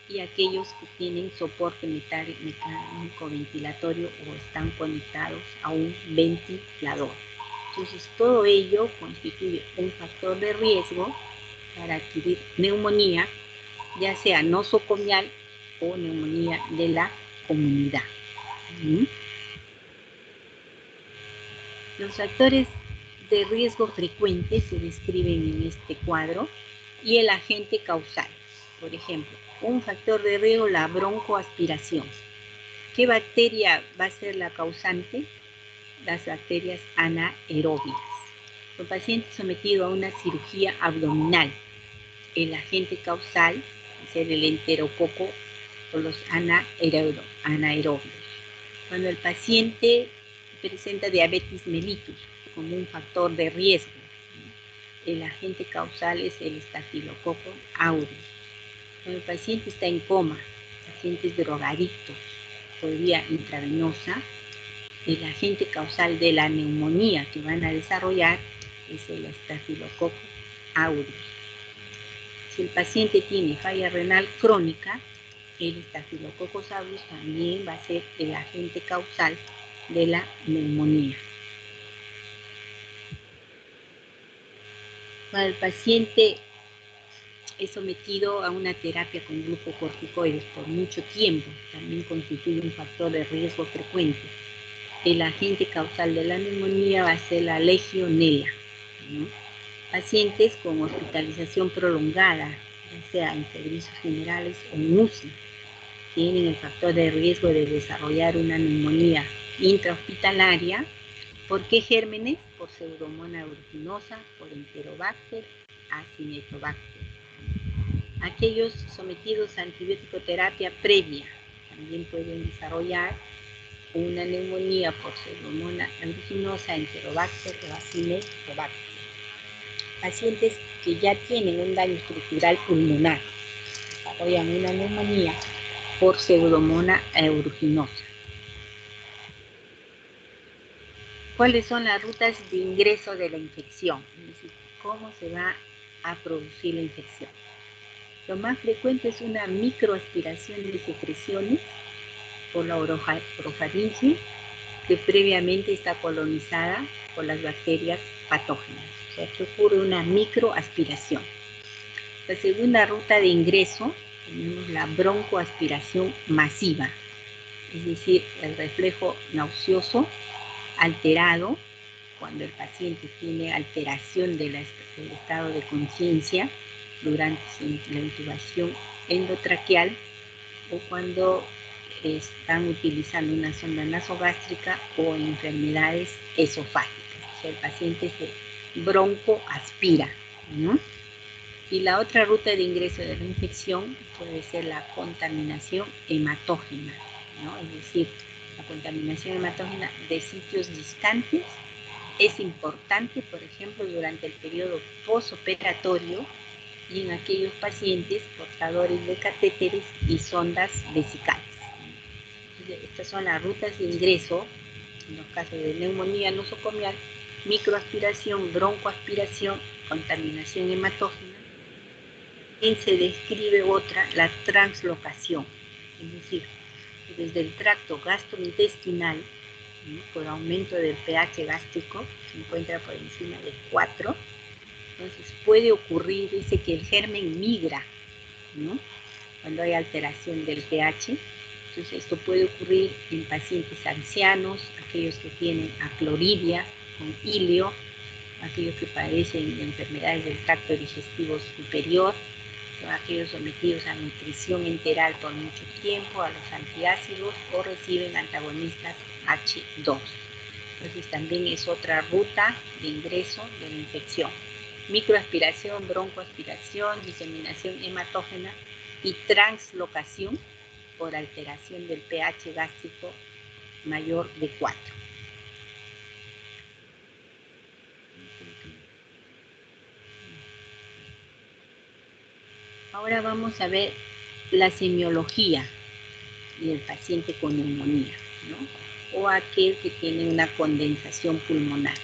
y aquellos que tienen soporte mecánico ventilatorio o están conectados a un ventilador. Entonces, todo ello constituye un factor de riesgo para adquirir neumonía, ya sea nosocomial o neumonía de la comunidad. Los factores de riesgo frecuentes se describen en este cuadro y el agente causal. Por ejemplo, un factor de riesgo, la broncoaspiración. ¿Qué bacteria va a ser la causante? Las bacterias anaerobias. Los pacientes sometidos a una cirugía abdominal, el agente causal va a ser el enterococo o los anaerobios. Cuando el paciente presenta diabetes mellitus como un factor de riesgo, el agente causal es el estafilococo aureus. Cuando el paciente está en coma, pacientes drogadictos por vía intravenosa, el agente causal de la neumonía que van a desarrollar es el estafilococo aureus. Si el paciente tiene falla renal crónica, el estafilococcus aureus también va a ser el agente causal de la neumonía. Cuando el paciente es sometido a una terapia con glucocorticoides por mucho tiempo, también constituye un factor de riesgo frecuente. El agente causal de la neumonía va a ser la legionela, ¿no? Pacientes con hospitalización prolongada, ya sea en servicios generales o en UCI, tienen el factor de riesgo de desarrollar una neumonía intrahospitalaria. ¿Por qué gérmenes? Por Pseudomonas aeruginosa, por Enterobacter, Acinetobacter. Aquellos sometidos a antibiótico-terapia previa también pueden desarrollar una neumonía por Pseudomonas aeruginosa, Enterobacter o Acinetobacter. Pacientes que ya tienen un daño estructural pulmonar desarrollan una neumonía por Pseudomonas aeruginosa. ¿Cuáles son las rutas de ingreso de la infección? Es decir, ¿cómo se va a producir la infección? Lo más frecuente es una microaspiración de secreciones por la orofaringe, que previamente está colonizada por las bacterias patógenas. O sea, que ocurre una microaspiración. La segunda ruta de ingreso tenemos la broncoaspiración masiva, es decir, el reflejo nauseoso alterado, cuando el paciente tiene alteración del estado de conciencia durante la intubación endotraqueal o cuando están utilizando una sonda nasogástrica o enfermedades esofágicas. O sea, el paciente se broncoaspira, ¿no? Y la otra ruta de ingreso de la infección puede ser la contaminación hematógena, ¿no? Es decir, la contaminación hematógena de sitios distantes es importante, por ejemplo, durante el periodo posoperatorio y en aquellos pacientes portadores de catéteres y sondas vesicales. Entonces, estas son las rutas de ingreso en los casos de neumonía nosocomial: microaspiración, broncoaspiración, contaminación hematógena. Y se describe otra, la translocación, es decir, desde el tracto gastrointestinal, ¿no? Por aumento del pH gástrico, se encuentra por encima de 4, entonces puede ocurrir, dice, que el germen migra, ¿no? Cuando hay alteración del pH. Entonces esto puede ocurrir en pacientes ancianos, aquellos que tienen acloridia con ilio, aquellos que padecen de enfermedades del tracto digestivo superior, aquellos sometidos a nutrición enteral por mucho tiempo, a los antiácidos o reciben antagonistas H2. Entonces también es otra ruta de ingreso de la infección. Microaspiración, broncoaspiración, diseminación hematógena y translocación por alteración del pH gástrico mayor de 4. Ahora vamos a ver la semiología del paciente con neumonía, ¿no? O aquel que tiene una condensación pulmonar.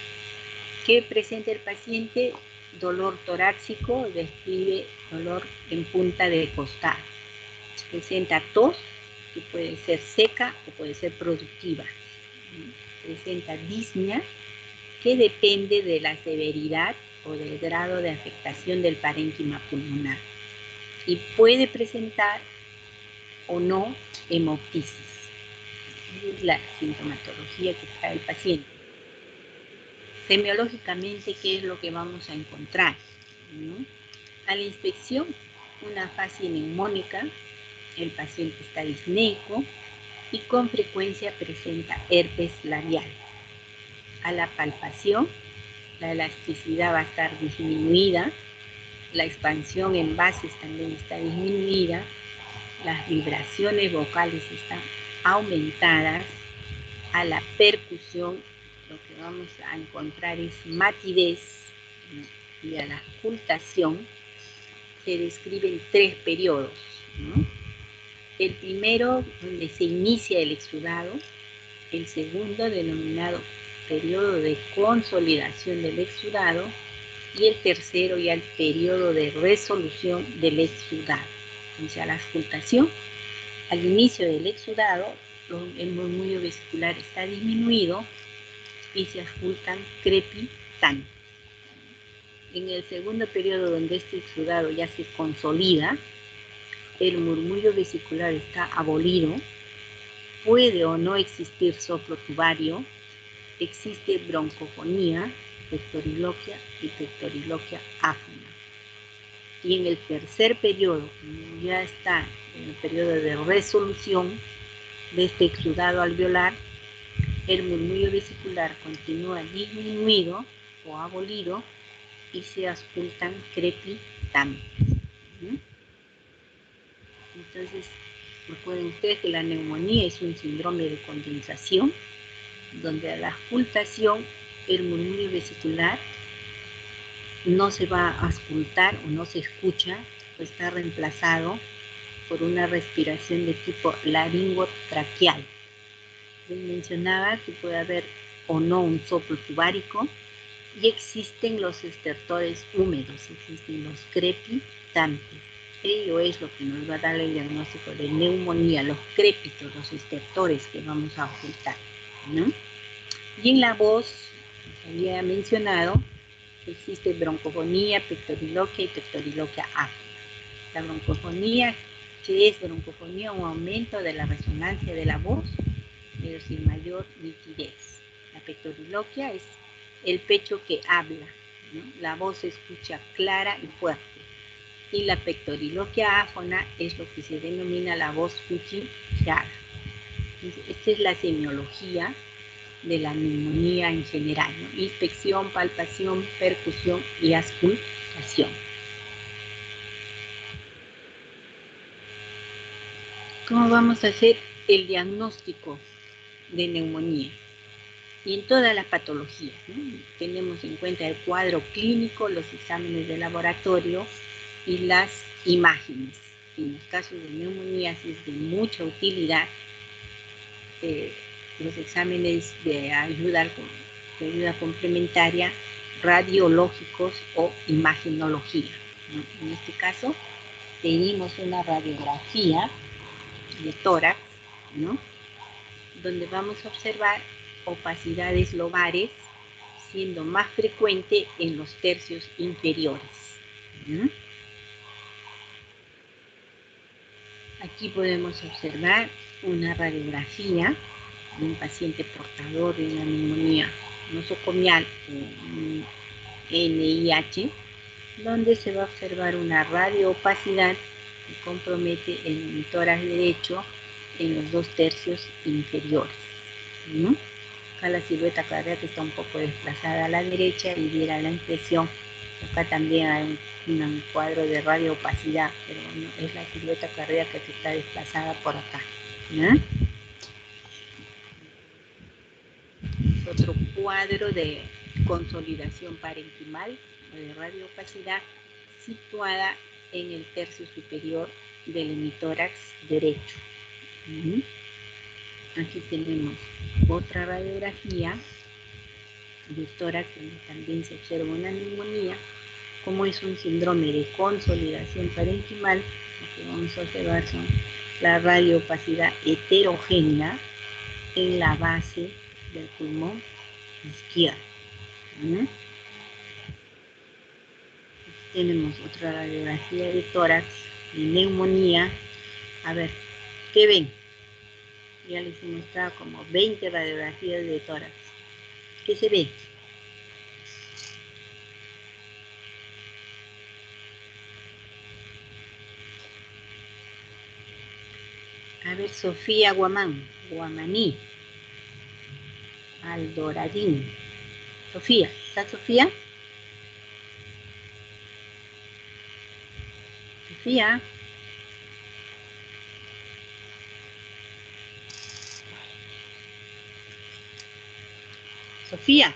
¿Qué presenta el paciente? Dolor torácico, describe dolor en punta del costado. Presenta tos, que puede ser seca o puede ser productiva. Presenta disnea, que depende de la severidad o del grado de afectación del parénquima pulmonar. Y puede presentar o no hemoptisis. Es la sintomatología que trae el paciente. Semiológicamente, ¿qué es lo que vamos a encontrar? ¿No? A la inspección, una fase neumónica, el paciente está disneico y con frecuencia presenta herpes labial. A la palpación, la elasticidad va a estar disminuida, la expansión en bases también está disminuida, las vibraciones vocales están aumentadas. A la percusión, lo que vamos a encontrar es matidez, ¿no? Y a la auscultación se describen 3 periodos, ¿no? El primero, donde se inicia el exudado; el segundo, denominado periodo de consolidación del exudado; y el tercero, ya el periodo de resolución del exudado. Entonces, a la auscultación, al inicio del exudado, el murmullo vesicular está disminuido y se auscultan crepitantes. En el segundo periodo, donde este exudado ya se consolida, el murmullo vesicular está abolido, puede o no existir soplo tubario, existe broncofonía, pectoriloquia y pectoriloquia áfona. Y en el tercer periodo, ya está en el periodo de resolución de este exudado alveolar, el murmullo vesicular continúa disminuido o abolido y se auscultan crepitantes. Entonces, recuerden ustedes que la neumonía es un síndrome de condensación, donde a la auscultación el murmullo vesicular no se va a auscultar o no se escucha, pues está reemplazado por una respiración de tipo laringotraqueal. Les mencionaba que puede haber o no un soplo tubárico y existen los estertores húmedos, existen los crepitantes. Ello es lo que nos va a dar el diagnóstico de neumonía, los crépitos, los estertores que vamos a auscultar, ¿no? Y en la voz, como había mencionado, existe broncofonía, pectoriloquia y pectoriloquia áfona. La broncofonía, ¿qué es broncofonía? Un aumento de la resonancia de la voz, pero sin mayor nitidez. La pectoriloquia es el pecho que habla, ¿no? La voz se escucha clara y fuerte. Y la pectoriloquia áfona es lo que se denomina la voz cuchicheada. Esta es la semiología de la neumonía en general, ¿no? Inspección, palpación, percusión y auscultación. ¿Cómo vamos a hacer el diagnóstico de neumonía? Y en todas las patologías, ¿no? Tenemos en cuenta el cuadro clínico, los exámenes de laboratorio y las imágenes. En los casos de neumonía es de mucha utilidad los exámenes de ayuda complementaria, radiológicos o imagenología, ¿no? En este caso, pedimos una radiografía de tórax, ¿no? Donde vamos a observar opacidades lobares, siendo más frecuente en los tercios inferiores. ¿No? Aquí podemos observar una radiografía de un paciente portador de una neumonía nosocomial o NIH, donde se va a observar una radioopacidad que compromete el tórax derecho en los 2 tercios inferiores. ¿No? Acá la silueta cardíaca está un poco desplazada a la derecha y diera la impresión que acá también hay un cuadro de radioopacidad, pero no, es la silueta cardíaca que está desplazada por acá. ¿No? Otro cuadro de consolidación parenquimal o de radioopacidad situada en el tercio superior del hemitórax derecho. Aquí tenemos otra radiografía de tórax donde también se observa una neumonía. Como es un síndrome de consolidación parenquimal, lo que vamos a observar son la radioopacidad heterogénea en la base del pulmón izquierdo. Tenemos otra radiografía de tórax, de neumonía. A ver, ¿qué ven? Ya les he mostrado como 20 radiografías de tórax. ¿Qué se ve? A ver, Sofía Guamaní, Aldoradín. Sofía, ¿está Sofía? Sofía. Sofía.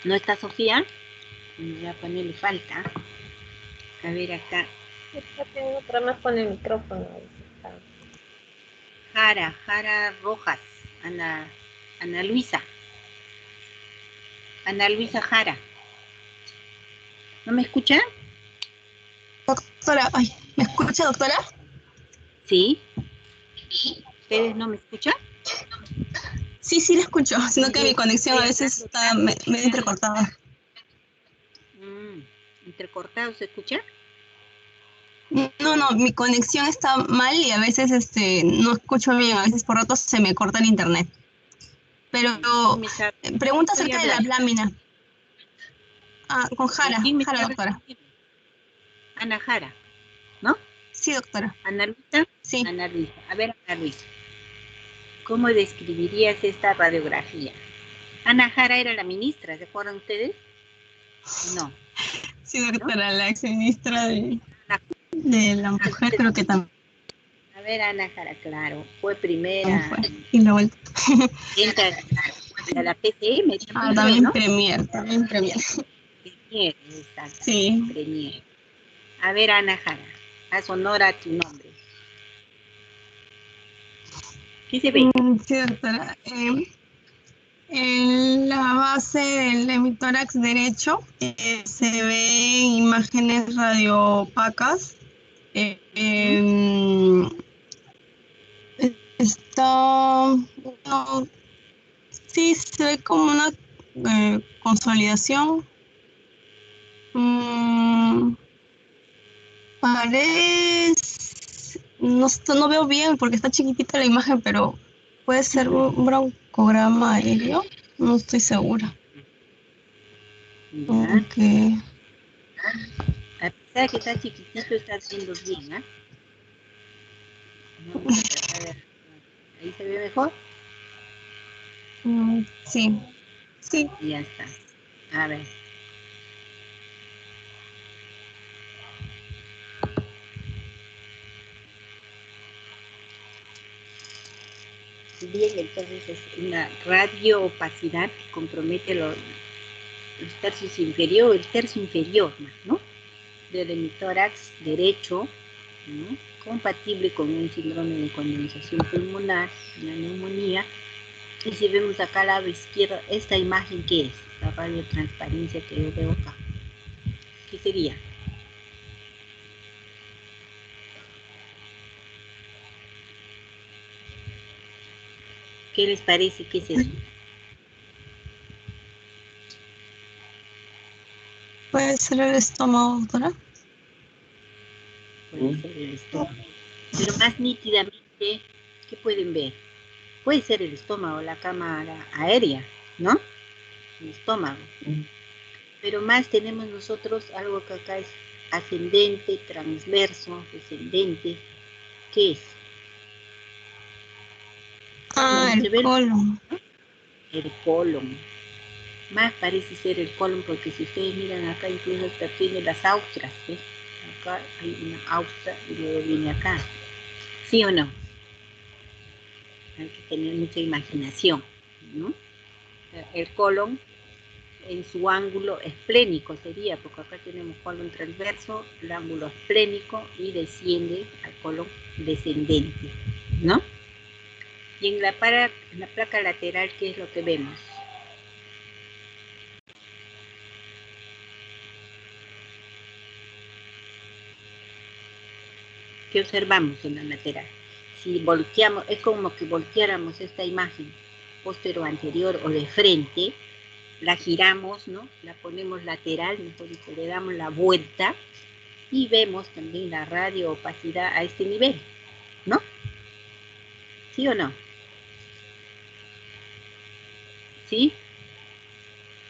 ¿No está Sofía? Me voy a ponerle falta. A ver acá. Está teniendo problemas con el micrófono. Jara Rojas. Ana Luisa. Ana Luisa Jara. ¿No me escucha? Doctora, ay, ¿me escucha, doctora? Sí. ¿Ustedes no me escuchan? Sí, la escucho, sino que mi conexión a veces está medio entrecortada. ¿Entrecortado se escucha? No, mi conexión está mal y a veces no escucho bien, a veces por ratos se me corta el internet. Pero pregunta acerca de la lámina. Ah, con Jara, doctora. Ana Jara, ¿no? Sí, doctora. ¿Ana Luisa? Sí. Ana Luisa. A ver, Ana Luisa, ¿cómo describirías esta radiografía? Ana Jara era la ministra, ¿se acuerdan ustedes? No. Sí, doctora, ¿no? La exministra de la mujer, creo que también. A ver, Ana Jara, claro, fue primera. Y la vuelta. Entra a la PCM. También, ¿no? Premier. Premier, exacto. Sí. Premier. A ver, Ana Jara, haz honor a tu nombre. ¿Qué se ve? Sí, doctora. En la base del hemitórax derecho se ven imágenes radioopacas. Sí, se ve como una consolidación. No veo bien porque está chiquitita la imagen, pero puede ser un broncograma aéreo. No estoy segura. Okay. A pesar de que está chiquitito, está haciendo bien, ¿eh? Vamos a tratar de... ¿Ahí se ve mejor? Sí, sí. Ya está. A ver. Bien, entonces es una radioopacidad que compromete los tercios inferior, el tercio inferior más, ¿no? Del hemitórax derecho, ¿no? Compatible con un síndrome de condensación pulmonar, una neumonía. Y si vemos acá al lado izquierdo, esta imagen, ¿qué es? La radiotransparencia que yo veo acá. ¿Qué sería? ¿Qué les parece que es eso? Puede ser el estómago, doctora. Puede ser el estómago. Pero más nítidamente, ¿qué pueden ver? Puede ser el estómago, la cámara aérea, ¿no? El estómago. Pero más tenemos nosotros algo que acá es ascendente, transverso, descendente. ¿Qué es? El colon. El colon. Más parece ser el colon porque si ustedes miran acá incluso hasta tiene las austras, ¿ves? Acá hay una austra y luego viene acá. ¿Sí o no? Hay que tener mucha imaginación, ¿no? El colon en su ángulo esplénico sería, porque acá tenemos colon transverso, el ángulo esplénico y desciende al colon descendente, ¿no? Y en la placa lateral, ¿qué es lo que vemos? ¿Qué observamos en la lateral? Si volteamos, es como que volteáramos esta imagen postero anterior o de frente, la giramos, ¿no? La ponemos lateral, mejor dicho, le damos la vuelta y vemos también la radioopacidad a este nivel, ¿no? ¿Sí o no? ¿Sí?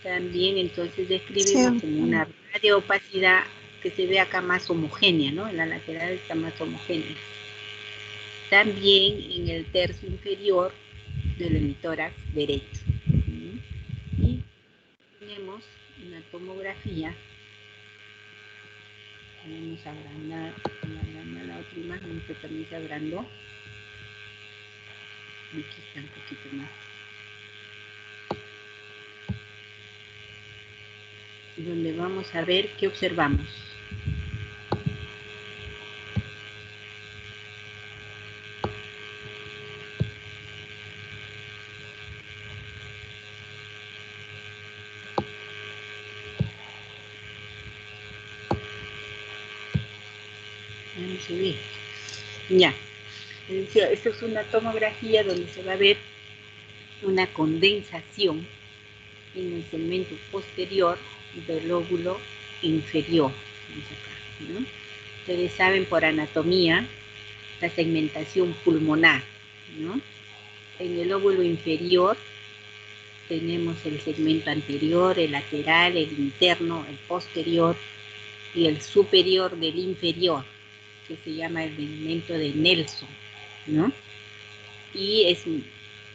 También entonces describimos como una radioopacidad que se ve acá más homogénea, ¿no? En la lateral está más homogénea. También en el tercio inferior del hemitórax derecho. Y tenemos una tomografía. Vamos a agrandar la otra imagen que también se agrandó. Aquí está un poquito más. Donde vamos a ver qué observamos. Vamos a ver. Ya. Esto es una tomografía donde se va a ver una condensación en el segmento posterior del lóbulo inferior. Acá, ¿no? Ustedes saben por anatomía la segmentación pulmonar, ¿no? En el lóbulo inferior tenemos el segmento anterior, el lateral, el interno, el posterior y el superior del inferior, que se llama el segmento de Nelson, ¿no? Y es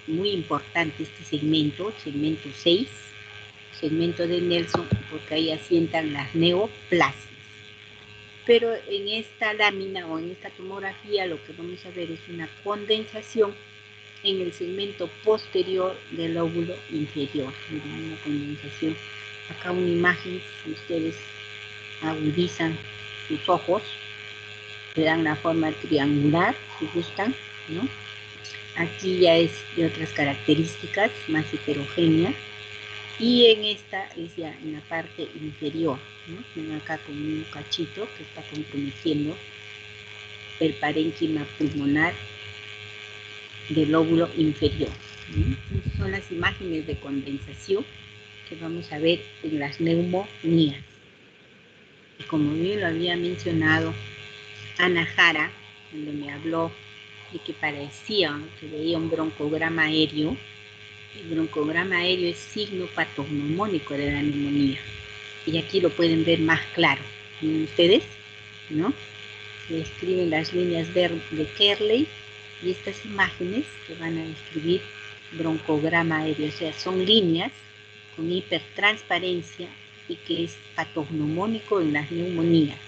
muy importante este segmento 6, segmento de Nelson, porque ahí asientan las neoplasias. Pero en esta lámina o en esta tomografía lo que vamos a ver es una condensación en el segmento posterior del lóbulo inferior. Miren, una condensación. Acá una imagen, si ustedes agudizan sus ojos, le dan la forma triangular, si gustan, ¿no? Aquí ya es de otras características, más heterogénea. Y en esta es ya en la parte inferior, ¿no? Ven acá con un cachito que está comprometiendo el parénquima pulmonar del lóbulo inferior, ¿no? Estas son las imágenes de condensación que vamos a ver en las neumonías. Y como bien lo había mencionado Ana Jara, cuando me habló de que parecía que veía un broncograma aéreo, el broncograma aéreo es signo patognomónico de la neumonía. Y aquí lo pueden ver más claro. ¿Ven ustedes? ¿No? Se describen las líneas de Kerley y estas imágenes que van a describir broncograma aéreo, o sea, son líneas con hipertransparencia y que es patognomónico en las neumonías.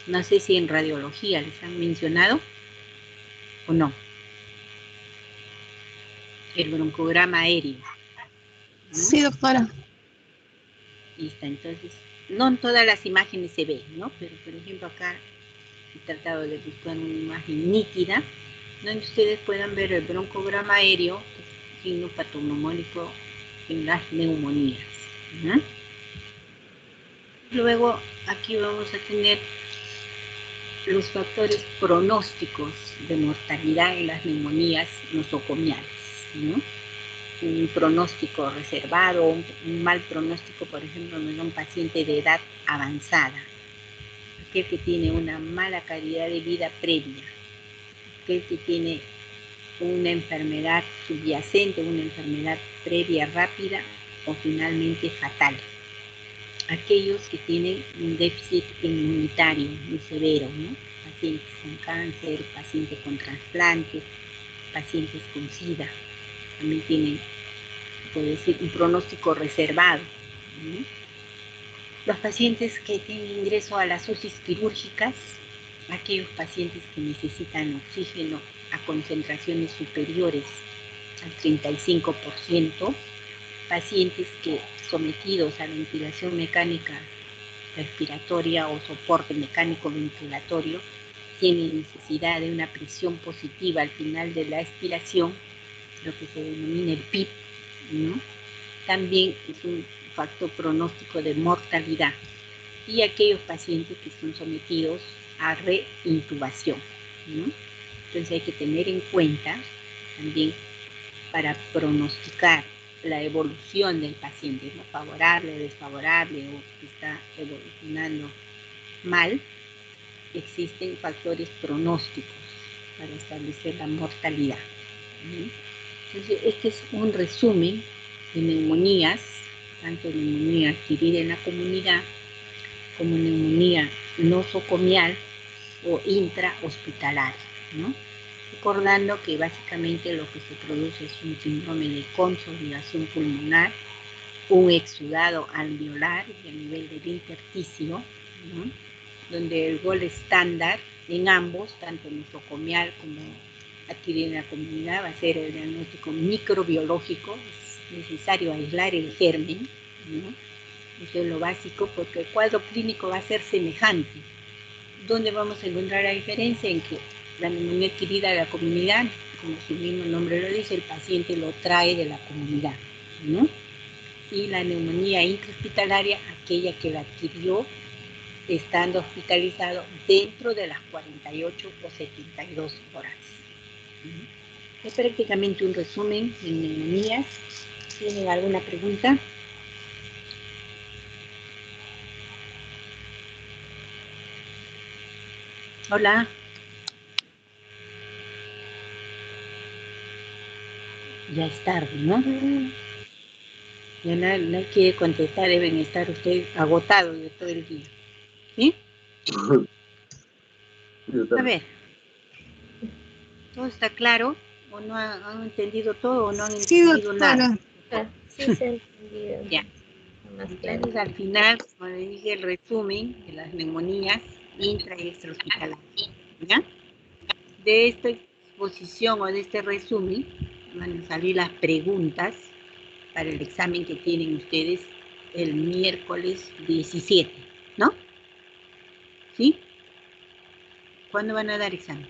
No sé si en radiología les han mencionado o no. El broncograma aéreo, ¿no? Sí, doctora. Y está, entonces, no en todas las imágenes se ve, ¿no? Pero, por ejemplo, acá he tratado de buscar una imagen nítida, donde ustedes puedan ver el broncograma aéreo, signo patognomónico en las neumonías, ¿no? Luego, aquí vamos a tener los factores pronósticos de mortalidad en las neumonías nosocomiales, ¿no? Un pronóstico reservado, un mal pronóstico, por ejemplo, en un paciente de edad avanzada, aquel que tiene una mala calidad de vida previa, aquel que tiene una enfermedad subyacente, una enfermedad previa rápida o finalmente fatal. Aquellos que tienen un déficit inmunitario muy severo, ¿no? Pacientes con cáncer, pacientes con trasplante, pacientes con SIDA, también tienen, puede decir, un pronóstico reservado, ¿no? Los pacientes que tienen ingreso a las UCIs quirúrgicas, aquellos pacientes que necesitan oxígeno a concentraciones superiores al 35%, pacientes que sometidos a ventilación mecánica respiratoria o soporte mecánico ventilatorio tienen necesidad de una presión positiva al final de la expiración, lo que se denomina el PIP, ¿no? También es un factor pronóstico de mortalidad, y aquellos pacientes que son sometidos a reintubación, ¿no? Entonces hay que tener en cuenta también para pronosticar la evolución del paciente, ¿no? Favorable, desfavorable, o que está evolucionando mal, existen factores pronósticos para establecer la mortalidad, ¿no? Entonces, este es un resumen de neumonías, tanto neumonía adquirida en la comunidad como neumonía nosocomial o intrahospitalaria, ¿no? Recordando que básicamente lo que se produce es un síndrome de consolidación pulmonar, un exudado alveolar y a nivel del intersticio, ¿no? Donde el gol estándar en ambos, tanto nosocomial como adquirida en la comunidad, va a ser el diagnóstico microbiológico. Es necesario aislar el germen, ¿no? Eso es lo básico, porque el cuadro clínico va a ser semejante. ¿Dónde vamos a encontrar la diferencia? En que la neumonía adquirida de la comunidad, como su mismo nombre lo dice, el paciente lo trae de la comunidad, ¿no? Y la neumonía intrahospitalaria, aquella que la adquirió estando hospitalizado dentro de las 48 o 72 horas. Es prácticamente un resumen de neumonías. ¿Tienen alguna pregunta? Hola. Ya es tarde, ¿no? Ya no quiere contestar, deben estar ustedes agotados de todo el día. ¿Sí? A ver, ¿todo está claro? ¿O no han entendido todo o no han entendido nada? Sí, se ha entendido. Ya. Entonces, al final, como les dije, el resumen de las neumonías intra y extrahospitalarias, ¿ya? De esta exposición o de este resumen van a salir las preguntas para el examen que tienen ustedes el miércoles 17, ¿no? ¿Sí? ¿Cuándo van a dar examen?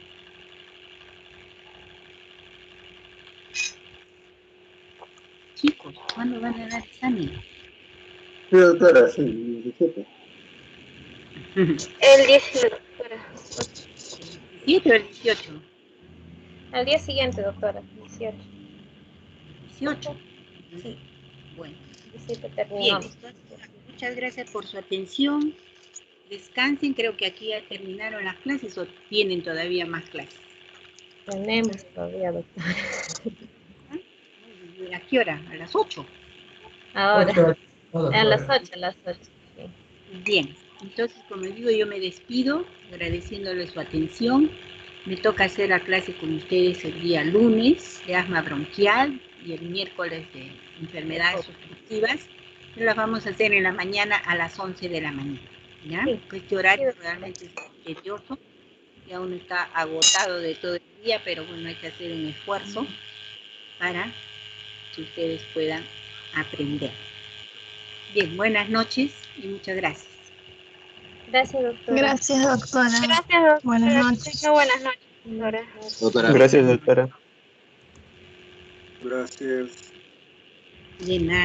Chicos, ¿cuándo van a dar examen? Sí, doctora, sí, 17. El 18, doctora. ¿El 17 o el 18? Al día siguiente, doctora, 18. 18. Sí. Bueno. 17 Bien, terminamos. entonces, muchas gracias por su atención. Descansen, creo que aquí ya terminaron las clases o tienen todavía más clases. Tenemos todavía, doctora. ¿A qué hora? ¿A las 8? Ahora, a las 8, sí. Bien, entonces como digo, yo me despido agradeciéndole su atención Me toca hacer la clase con ustedes el día lunes de asma bronquial y el miércoles de enfermedades obstructivas. Las vamos a hacer en la mañana a las 11 de la mañana. ¿Ya? Sí. Este horario realmente es tedioso. Ya uno está agotado de todo el día, pero bueno, hay que hacer un esfuerzo para que ustedes puedan aprender. Bien, buenas noches y muchas gracias. Gracias, doctora. Gracias, doctora. Gracias, doctora. Buenas noches. Buenas noches, doctora. Doctora. Gracias, doctora. Gracias. De nada.